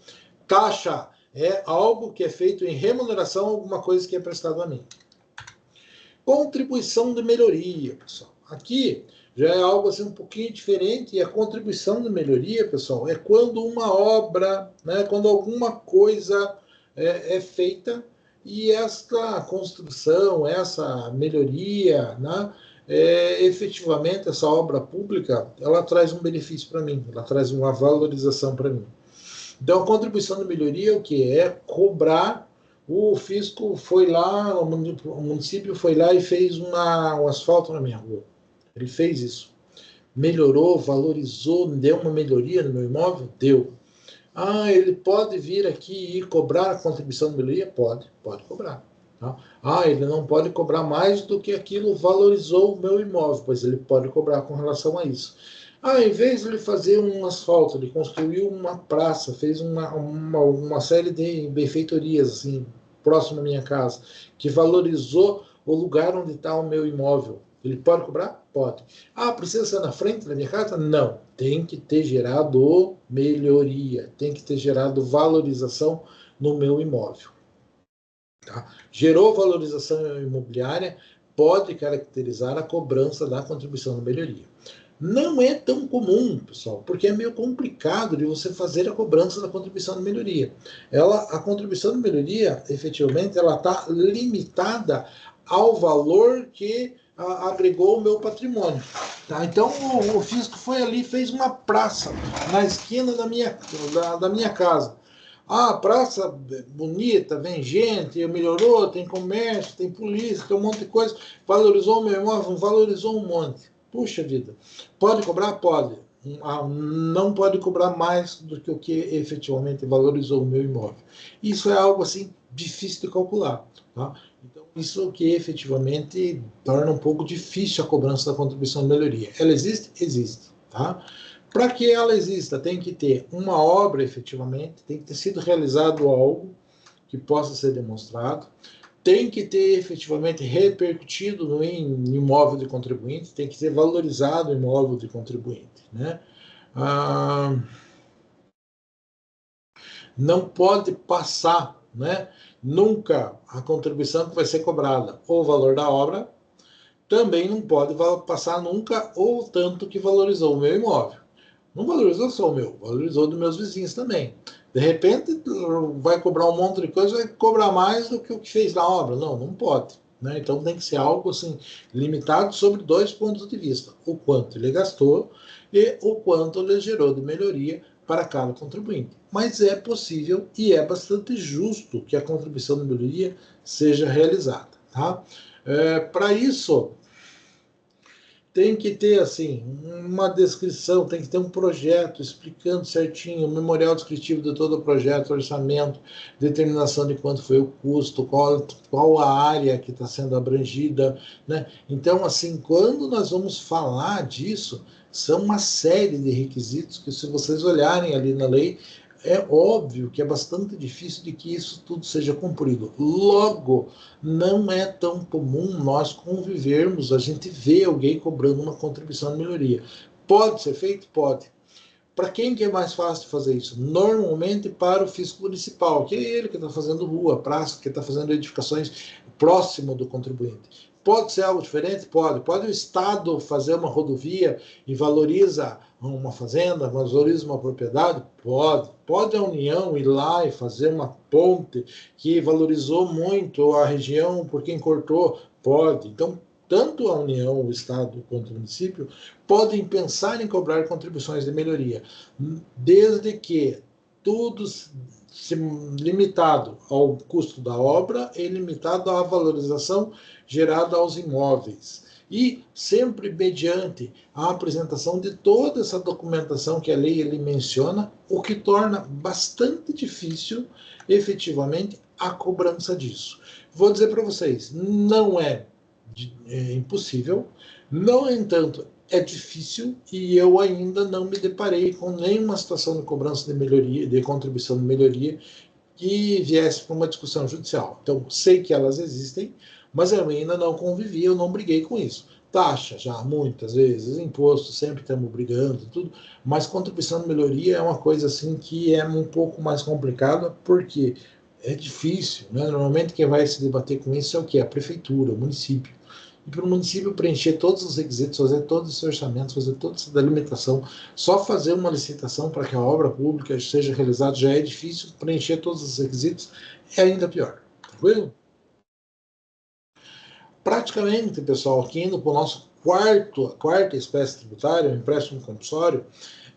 Taxa é algo que é feito em remuneração a alguma coisa que é prestado a mim. Contribuição de melhoria, pessoal. Aqui já é algo assim um pouquinho diferente, e a contribuição de melhoria, pessoal, é quando uma obra, né, quando alguma coisa é feita e esta construção, essa melhoria, né, efetivamente essa obra pública, ela traz um benefício para mim, ela traz uma valorização para mim. Então, a contribuição de melhoria, o que é cobrar. O fisco foi lá, o município foi lá e fez um asfalto na minha rua. Ele fez isso. Melhorou, valorizou, deu uma melhoria no meu imóvel? Deu. Ah, ele pode vir aqui e cobrar a contribuição de melhoria? Pode cobrar. Tá? Ah, ele não pode cobrar mais do que aquilo valorizou o meu imóvel, pois ele pode cobrar com relação a isso. Ah, em vez de ele fazer um asfalto, ele construiu uma praça, fez uma série de benfeitorias, assim, próximo à minha casa, que valorizou o lugar onde está o meu imóvel. Ele pode cobrar? Pode. Ah, precisa ser na frente da minha casa? Não. Tem que ter gerado melhoria, tem que ter gerado valorização no meu imóvel. Tá? Gerou valorização imobiliária, pode caracterizar a cobrança da contribuição de melhoria. Não é tão comum, pessoal, porque é meio complicado de você fazer a cobrança da contribuição de melhoria. A contribuição de melhoria, efetivamente, ela está limitada ao valor que agregou o meu patrimônio. Tá? Então, o fisco foi ali e fez uma praça na esquina da minha casa. Ah, praça bonita, vem gente, melhorou, tem comércio, tem polícia, tem um monte de coisa. Valorizou o meu imóvel? Valorizou um monte. Puxa vida. Pode cobrar? Pode. Não pode cobrar mais do que o que efetivamente valorizou o meu imóvel. Isso é algo assim difícil de calcular. Tá? Então, isso que efetivamente torna um pouco difícil a cobrança da contribuição de melhoria. Ela existe? Existe. Tá? Para que ela exista, tem que ter uma obra efetivamente, tem que ter sido realizado algo que possa ser demonstrado, tem que ter efetivamente repercutido no imóvel de contribuinte, tem que ser valorizado o imóvel de contribuinte. Né? Não pode passar, né, nunca a contribuição que vai ser cobrada, ou o valor da obra, também não pode passar nunca o tanto que valorizou o meu imóvel. Não valorizou só o meu, valorizou dos meus vizinhos também. De repente, vai cobrar um monte de coisa, vai cobrar mais do que o que fez na obra. Não, não pode. Né? Então tem que ser algo assim, limitado sobre dois pontos de vista: o quanto ele gastou e o quanto ele gerou de melhoria para cada contribuinte. Mas é possível e é bastante justo que a contribuição de melhoria seja realizada. Tá? Para isso, tem que ter assim uma descrição, tem que ter um projeto explicando certinho, um memorial descritivo de todo o projeto, orçamento, determinação de quanto foi o custo, qual a área que está sendo abrangida, né? Então, assim, quando nós vamos falar disso, são uma série de requisitos que, se vocês olharem ali na lei, é óbvio que é bastante difícil de que isso tudo seja cumprido. Logo, não é tão comum nós convivermos, a gente vê alguém cobrando uma contribuição de melhoria. Pode ser feito? Pode. Para quem que é mais fácil de fazer isso? Normalmente para o fisco municipal, que é ele que está fazendo rua, praça, que está fazendo edificações próximo do contribuinte. Pode ser algo diferente? Pode. Pode o Estado fazer uma rodovia e valoriza uma fazenda, valoriza uma propriedade? Pode. Pode a União ir lá e fazer uma ponte que valorizou muito a região por quem cortou? Pode. Então, tanto a União, o Estado quanto o município podem pensar em cobrar contribuições de melhoria, desde que tudo limitado ao custo da obra e limitado à valorização gerada aos imóveis. E sempre mediante a apresentação de toda essa documentação que a lei ele menciona, o que torna bastante difícil, efetivamente, a cobrança disso. Vou dizer para vocês, não é impossível, no entanto, é difícil e eu ainda não me deparei com nenhuma situação de cobrança de melhoria, de contribuição de melhoria, que viesse para uma discussão judicial. Então, sei que elas existem, mas eu ainda não convivi, eu não briguei com isso. Taxa, já, muitas vezes, imposto, sempre estamos brigando, tudo, mas contribuição de melhoria é uma coisa assim que é um pouco mais complicada, porque é difícil, né? Normalmente quem vai se debater com isso é o quê? A prefeitura, o município. E para o município preencher todos os requisitos, fazer todo esse orçamento, fazer toda essa delimitação, só fazer uma licitação para que a obra pública seja realizada já é difícil, preencher todos os requisitos é ainda pior. Tranquilo? Praticamente, pessoal, aqui indo para o nosso quarta espécie tributária, o empréstimo compulsório,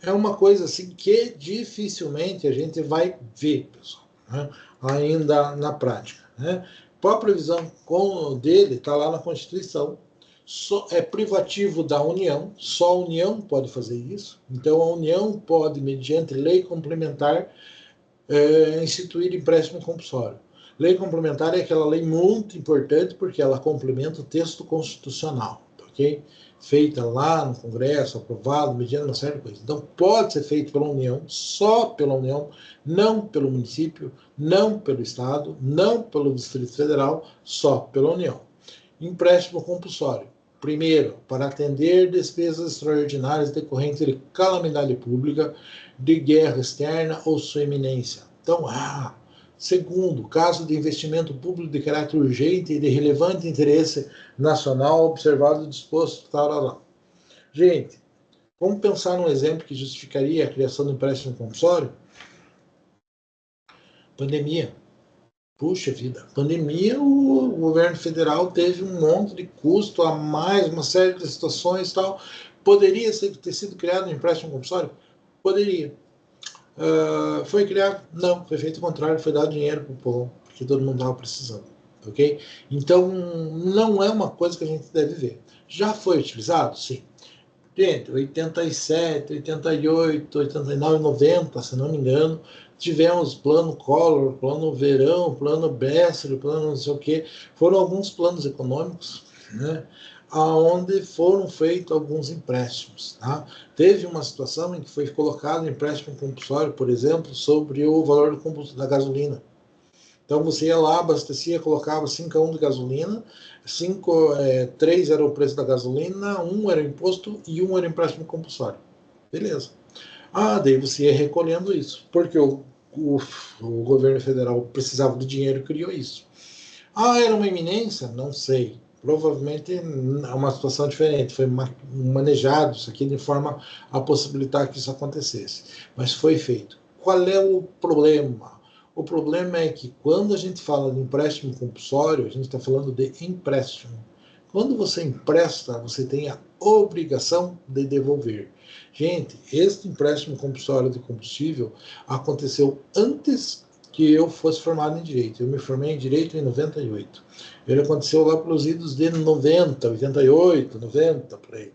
é uma coisa assim que dificilmente a gente vai ver, pessoal, né? Ainda na prática, né? A previsão dele está lá na Constituição, é privativo da União, só a União pode fazer isso, então a União pode, mediante lei complementar, instituir empréstimo compulsório. Lei complementar é aquela lei muito importante porque ela complementa o texto constitucional, ok? Feita lá no Congresso, aprovado, mediante uma série de coisas. Então, pode ser feito pela União, só pela União, não pelo município, não pelo Estado, não pelo Distrito Federal, só pela União. Empréstimo compulsório. Primeiro, para atender despesas extraordinárias decorrentes de calamidade pública, de guerra externa ou sua iminência. Então, segundo, caso de investimento público de caráter urgente e de relevante interesse nacional, observado o disposto, tal. Gente, vamos pensar num exemplo que justificaria a criação do empréstimo compulsório? Pandemia. Puxa vida, pandemia, o governo federal teve um monte de custo a mais, uma série de situações e tal. Poderia ter sido criado um empréstimo compulsório? Poderia. Foi criado? Não, foi feito o contrário, foi dado dinheiro para o povo, porque todo mundo estava precisando. Ok? Então, não é uma coisa que a gente deve ver. Já foi utilizado? Sim. Gente, 87, 88, 89, 90, se não me engano, tivemos plano Collor, plano Verão, plano Bessel, plano não sei o quê. Foram alguns planos econômicos, né, onde foram feitos alguns empréstimos. Tá? Teve uma situação em que foi colocado um empréstimo compulsório, por exemplo, sobre o valor da gasolina. Então você ia lá, abastecia, colocava 5 a 1 de gasolina, 3 era o preço da gasolina, 1 era o imposto e 1 era o empréstimo compulsório. Beleza. Daí você ia recolhendo isso, porque o governo federal precisava do dinheiro e criou isso. Era uma iminência? Não sei. Provavelmente é uma situação diferente, foi manejado isso aqui de forma a possibilitar que isso acontecesse. Mas foi feito. Qual é o problema? O problema é que quando a gente fala de empréstimo compulsório, a gente está falando de empréstimo. Quando você empresta, você tem a obrigação de devolver. Gente, este empréstimo compulsório de combustível aconteceu antes que eu fosse formado em Direito. Eu me formei em Direito em 98. Ele aconteceu lá pelos idos de 90, 88, 90, por aí.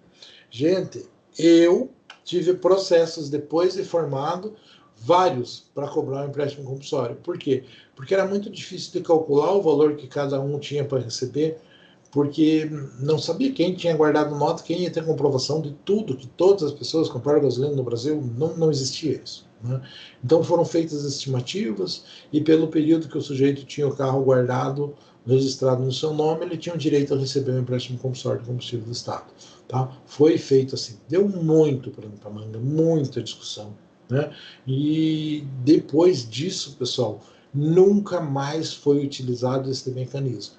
Gente, eu tive processos depois de formado, vários, para cobrar um empréstimo compulsório. Por quê? Porque era muito difícil de calcular o valor que cada um tinha para receber, porque não sabia quem tinha guardado nota, quem ia ter comprovação de tudo, que todas as pessoas compraram gasolina no Brasil, não existia isso. Né? Então foram feitas estimativas e pelo período que o sujeito tinha o carro guardado, registrado no seu nome, ele tinha o direito a receber um empréstimo compulsório de combustível do Estado. Tá? Foi feito assim, deu muito para manga, muita discussão. Né? E depois disso, pessoal, nunca mais foi utilizado esse mecanismo.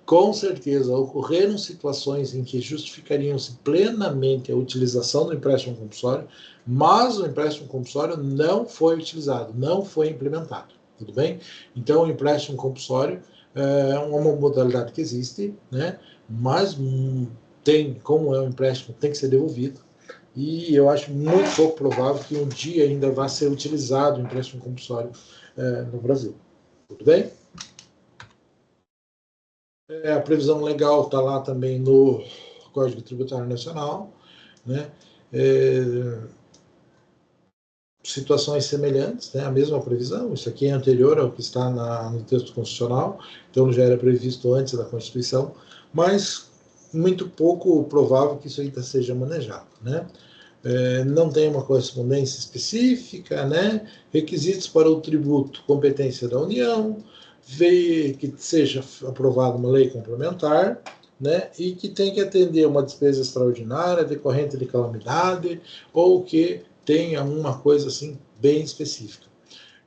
Com certeza, ocorreram situações em que justificariam-se plenamente a utilização do empréstimo compulsório, mas o empréstimo compulsório não foi utilizado, não foi implementado. Tudo bem? Então, o empréstimo compulsório é uma modalidade que existe, né? Mas como é um empréstimo, tem que ser devolvido. E eu acho muito pouco provável que um dia ainda vá ser utilizado o empréstimo compulsório no Brasil. Tudo bem? A previsão legal está lá também no Código Tributário Nacional, né? Situações semelhantes, né? A mesma previsão, isso aqui é anterior ao que está no texto constitucional, então já era previsto antes da Constituição, mas muito pouco provável que isso ainda seja manejado, né? Não tem uma correspondência específica, né? Requisitos para o tributo, competência da União, ver que seja aprovada uma lei complementar, né? E que tem que atender uma despesa extraordinária decorrente de calamidade ou que tenha uma coisa assim bem específica.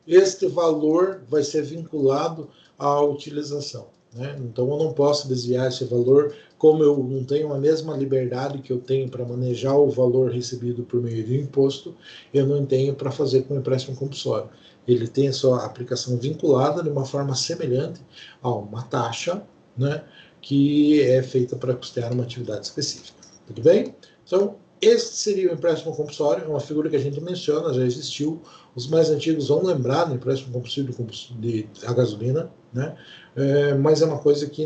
Este valor vai ser vinculado à utilização, né? Então eu não posso desviar esse valor, como eu não tenho a mesma liberdade que eu tenho para manejar o valor recebido por meio do imposto, eu não tenho para fazer com o empréstimo compulsório. Ele tem a sua aplicação vinculada de uma forma semelhante a uma taxa, né, que é feita para custear uma atividade específica. Tudo bem? Então, esse seria o empréstimo compulsório, é uma figura que a gente menciona, já existiu. Os mais antigos vão lembrar do empréstimo compulsório de a gasolina, né? Mas é uma coisa que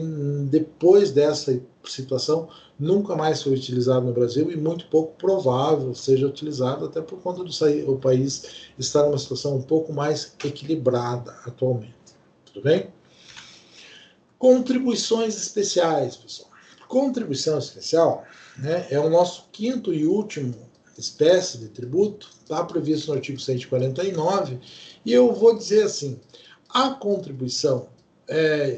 depois dessa situação nunca mais foi utilizado no Brasil e muito pouco provável seja utilizado, até por conta do país estar numa situação um pouco mais equilibrada atualmente. Tudo bem? Contribuições especiais, pessoal. Contribuição especial, né, é o nosso quinto e último espécie de tributo, está previsto no artigo 149, e eu vou dizer assim, a contribuição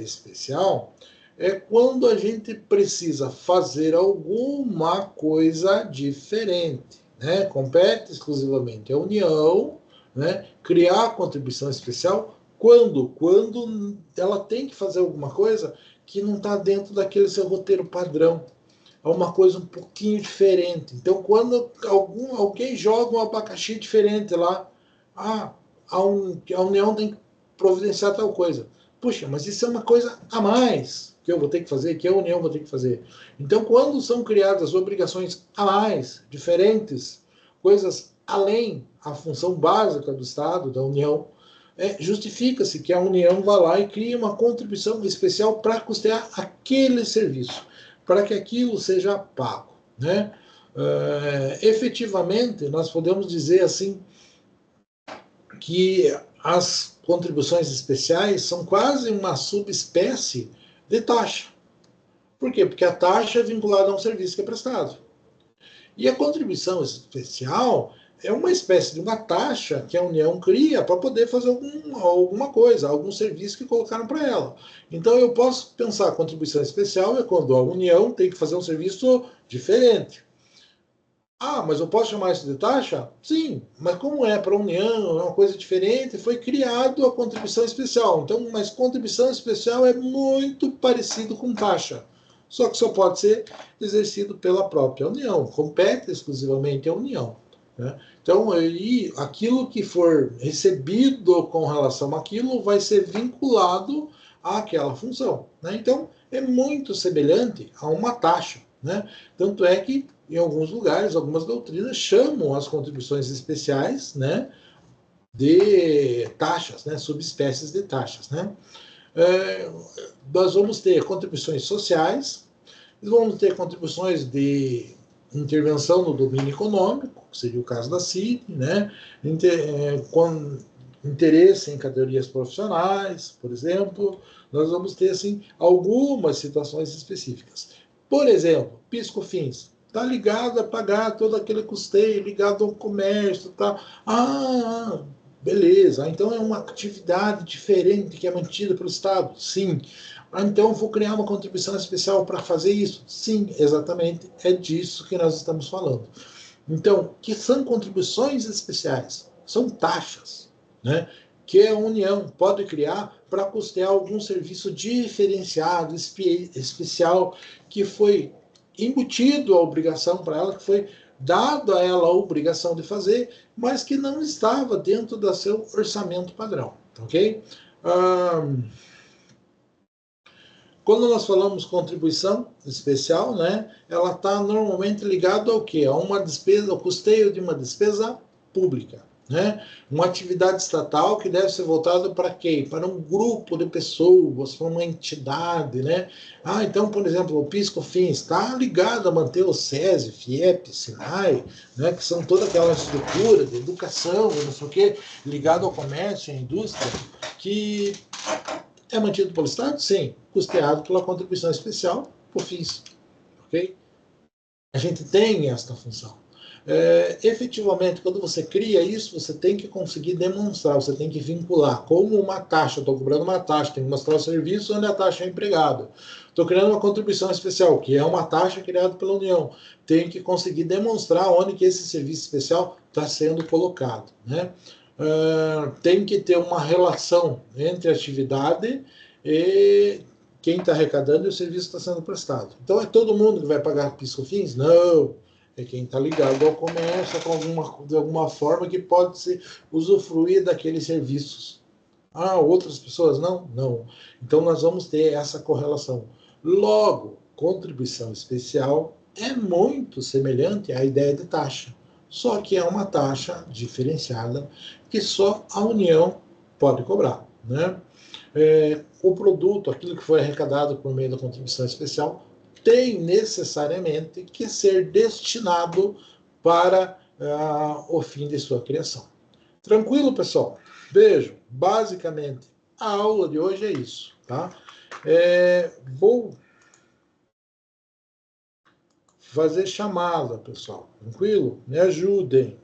especial é quando a gente precisa fazer alguma coisa diferente, né? Compete exclusivamente à União, né, criar a contribuição especial quando ela tem que fazer alguma coisa que não está dentro daquele seu roteiro padrão. É uma coisa um pouquinho diferente. Então, quando alguém joga um abacaxi diferente lá, a União tem que providenciar tal coisa. Puxa, mas isso é uma coisa a mais que eu vou ter que fazer, que a União vai ter que fazer. Então, quando são criadas obrigações a mais, diferentes, coisas além a função básica do Estado, da União, justifica-se que a União vá lá e crie uma contribuição especial para custear aquele serviço, para que aquilo seja pago, né? Efetivamente, nós podemos dizer assim que as contribuições especiais são quase uma subespécie de taxa. Por quê? Porque a taxa é vinculada a um serviço que é prestado. E a contribuição especial é uma espécie de uma taxa que a União cria para poder fazer alguma coisa, algum serviço que colocaram para ela. Então eu posso pensar a contribuição especial é quando a União tem que fazer um serviço diferente. Mas eu posso chamar isso de taxa? Sim, mas como é para a União, é uma coisa diferente, foi criado a contribuição especial. Então, mas contribuição especial é muito parecido com taxa. Só que só pode ser exercido pela própria União, compete exclusivamente à União, né? Então, aí, aquilo que for recebido com relação àquilo vai ser vinculado àquela função, né? Então, é muito semelhante a uma taxa, né? Tanto é que, em alguns lugares, algumas doutrinas chamam as contribuições especiais, né, de taxas, né, subespécies de taxas, né? Nós vamos ter contribuições sociais, vamos ter contribuições de intervenção no domínio econômico, que seria o caso da CIT, né? Com interesse em categorias profissionais, por exemplo, nós vamos ter assim algumas situações específicas. Por exemplo, PIS/COFINS está ligado a pagar todo aquele custeio ligado ao comércio, tá? Beleza, então é uma atividade diferente que é mantida pelo Estado? Sim. Então vou criar uma contribuição especial para fazer isso? Sim, exatamente, é disso que nós estamos falando. Então, que são contribuições especiais? São taxas, né, que a União pode criar para custear algum serviço diferenciado, especial, que foi embutido a obrigação para ela, que foi dado a ela a obrigação de fazer, mas que não estava dentro do seu orçamento padrão, ok? Quando nós falamos contribuição especial, né, ela está normalmente ligada ao quê? A uma despesa, ao custeio de uma despesa pública, né? Uma atividade estatal que deve ser voltada para quê? Para um grupo de pessoas, para uma entidade, né? Então, por exemplo, o PIS/COFINS está ligado a manter o SESI, FIEP, SINAI, né, que são toda aquela estrutura de educação, não sei o quê, ligado ao comércio, à indústria, que é mantido pelo Estado? Sim. Custeado pela contribuição especial, COFINS. ok? A gente tem esta função. Efetivamente, quando você cria isso, você tem que conseguir demonstrar, você tem que vincular como uma taxa. Estou cobrando uma taxa, tem que mostrar o serviço onde a taxa é empregada. Estou criando uma contribuição especial, que é uma taxa criada pela União. Tenho que conseguir demonstrar onde que esse serviço especial está sendo colocado, né? Tem que ter uma relação entre a atividade e quem está arrecadando e o serviço está sendo prestado. Então, é todo mundo que vai pagar PIS/COFINS? Não. É quem está ligado ao comércio de alguma forma que pode se usufruir daqueles serviços. Ah, outras pessoas não? Não. Então nós vamos ter essa correlação. Logo, contribuição especial é muito semelhante à ideia de taxa, só que é uma taxa diferenciada que só a União pode cobrar, né? O produto, aquilo que foi arrecadado por meio da contribuição especial, tem necessariamente que ser destinado para o fim de sua criação. Tranquilo, pessoal? Beijo. Basicamente, a aula de hoje é isso, tá? Vou fazer chamada, pessoal. Tranquilo? Me ajudem.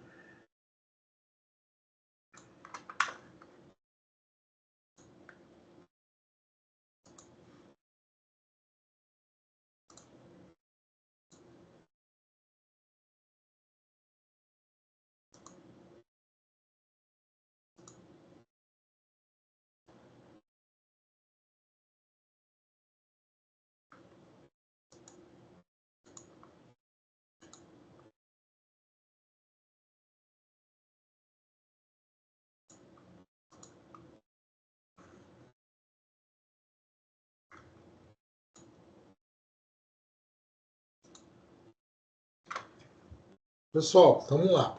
Pessoal, vamos lá.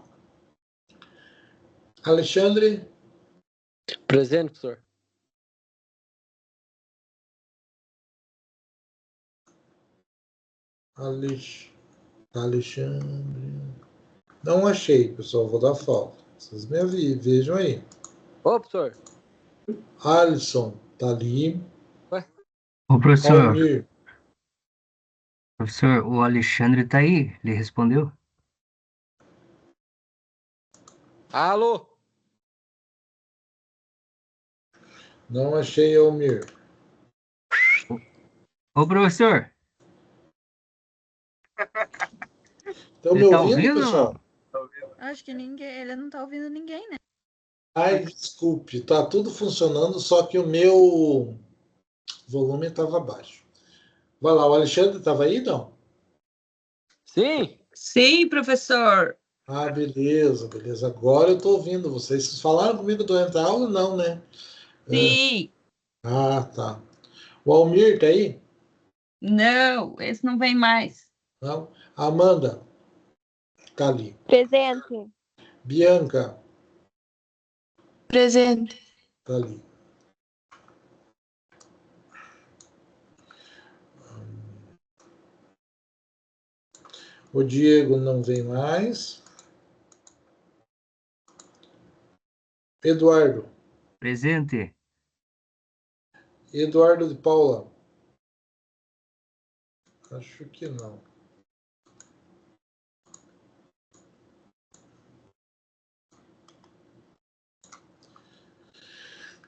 Alexandre.
Presente, professor.
Alexandre. Não achei, pessoal. Vou dar falta. Vocês me vejam aí.
Ô, professor.
Alisson tá ali.
Ué?
Ô, professor,
Almir.
professor, o Alexandre tá aí? Ele respondeu?
Alô?
Não achei Almir.
Ô, professor,
Estão me
ele tá
ouvindo,
ouvindo ou
pessoal?
não?
Acho que ninguém, ele não tá ouvindo ninguém, né?
Ai, desculpe, tá tudo funcionando, só que o meu volume estava baixo. Vai lá, o Alexandre estava aí, não?
Sim.
Sim, professor.
Ah, beleza, beleza. Agora eu estou ouvindo vocês. Vocês falaram comigo durante a aula? Não, né?
Sim.
Ah, tá. O Almir tá aí?
Não, esse não vem mais.
Não. Amanda tá ali.
Presente.
Bianca
Presente.
tá ali. O Diego não vem mais. Eduardo.
Presente.
Eduardo de Paula. Acho que não.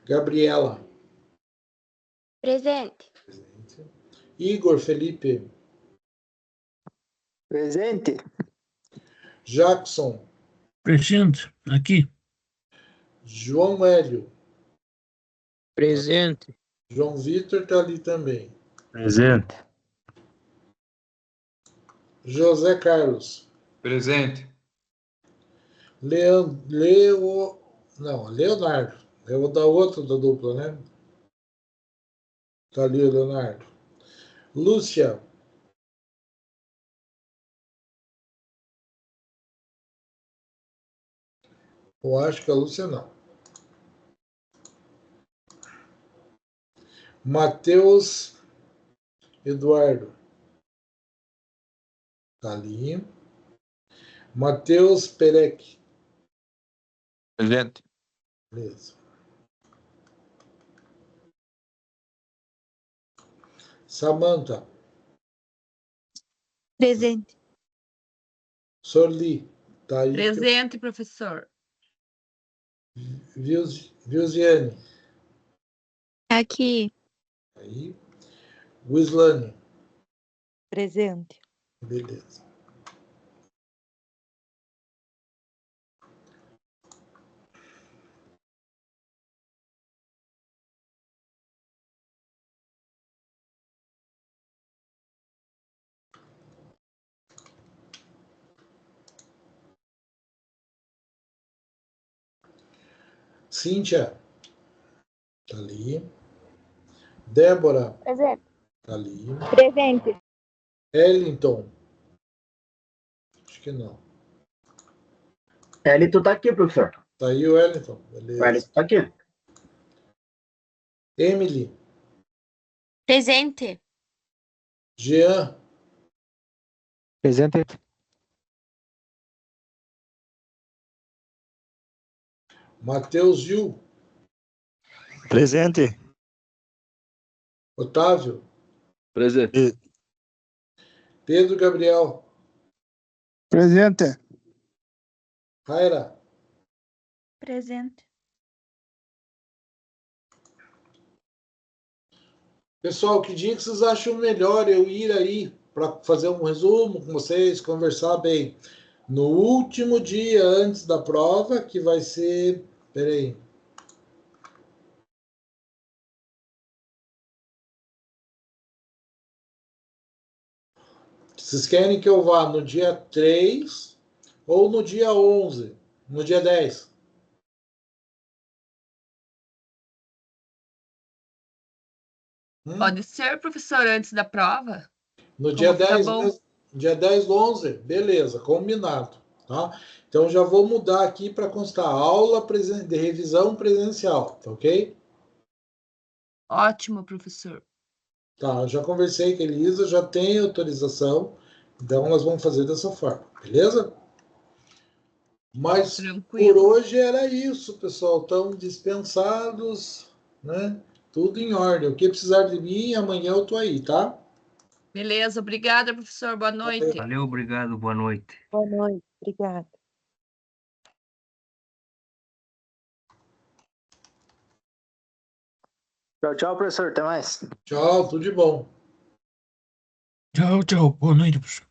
Gabriela.
Presente.
Presente. Igor Felipe.
Presente.
Jackson.
Presente, aqui.
João Hélio.
Presente.
João Vitor tá ali também.
Presente.
José Carlos.
Presente.
Leonardo. É o da outra da dupla, né? Tá ali o Leonardo. Lúcia. Eu acho que a Lúcia não. Matheus Eduardo. Tá ali. Matheus Perec.
Presente.
Beleza. Samantha.
Presente.
Sorli, tá aí.
Presente, professor.
Vilziane,
Aqui.
aí. Wislane,
Presente.
beleza. Cíntia, tá ali. Débora,
Presente.
tá ali.
Presente.
Ellington, acho que não.
Elito tá aqui, professor.
Tá aí o Ellington,
O
beleza.
Elito tá aqui.
Emily,
Presente.
Jean,
Presente.
Matheus Gil,
Presente.
Otávio,
Presente.
Pedro Gabriel,
Presente.
Raira,
Presente.
pessoal, que dia que vocês acham melhor eu ir aí para fazer um resumo com vocês, conversar bem? No último dia antes da prova, que vai ser. Peraí. Vocês querem que eu vá no dia 3 ou no dia 11? No dia 10?
Pode ser, professor, antes da prova?
No
Como
dia
fica
10,
bom.
mesmo? Dia 10 do 11? Beleza, combinado. Tá? Então já vou mudar aqui para constar aula de revisão presencial, tá ok?
Ótimo, professor.
Tá, já conversei com a Elisa, já tem autorização, então nós vamos fazer dessa forma, beleza? Mas por
Tranquilo.
hoje era isso, pessoal. Estão dispensados, né? Tudo em ordem. O que precisar de mim, amanhã eu tô aí, tá?
Beleza, obrigada, professor. Boa noite.
Valeu, obrigado, boa noite.
Boa noite. Obrigada.
Tchau, tchau, professor. Até mais.
Tchau, tudo de bom.
Tchau, tchau. Boa noite, professor.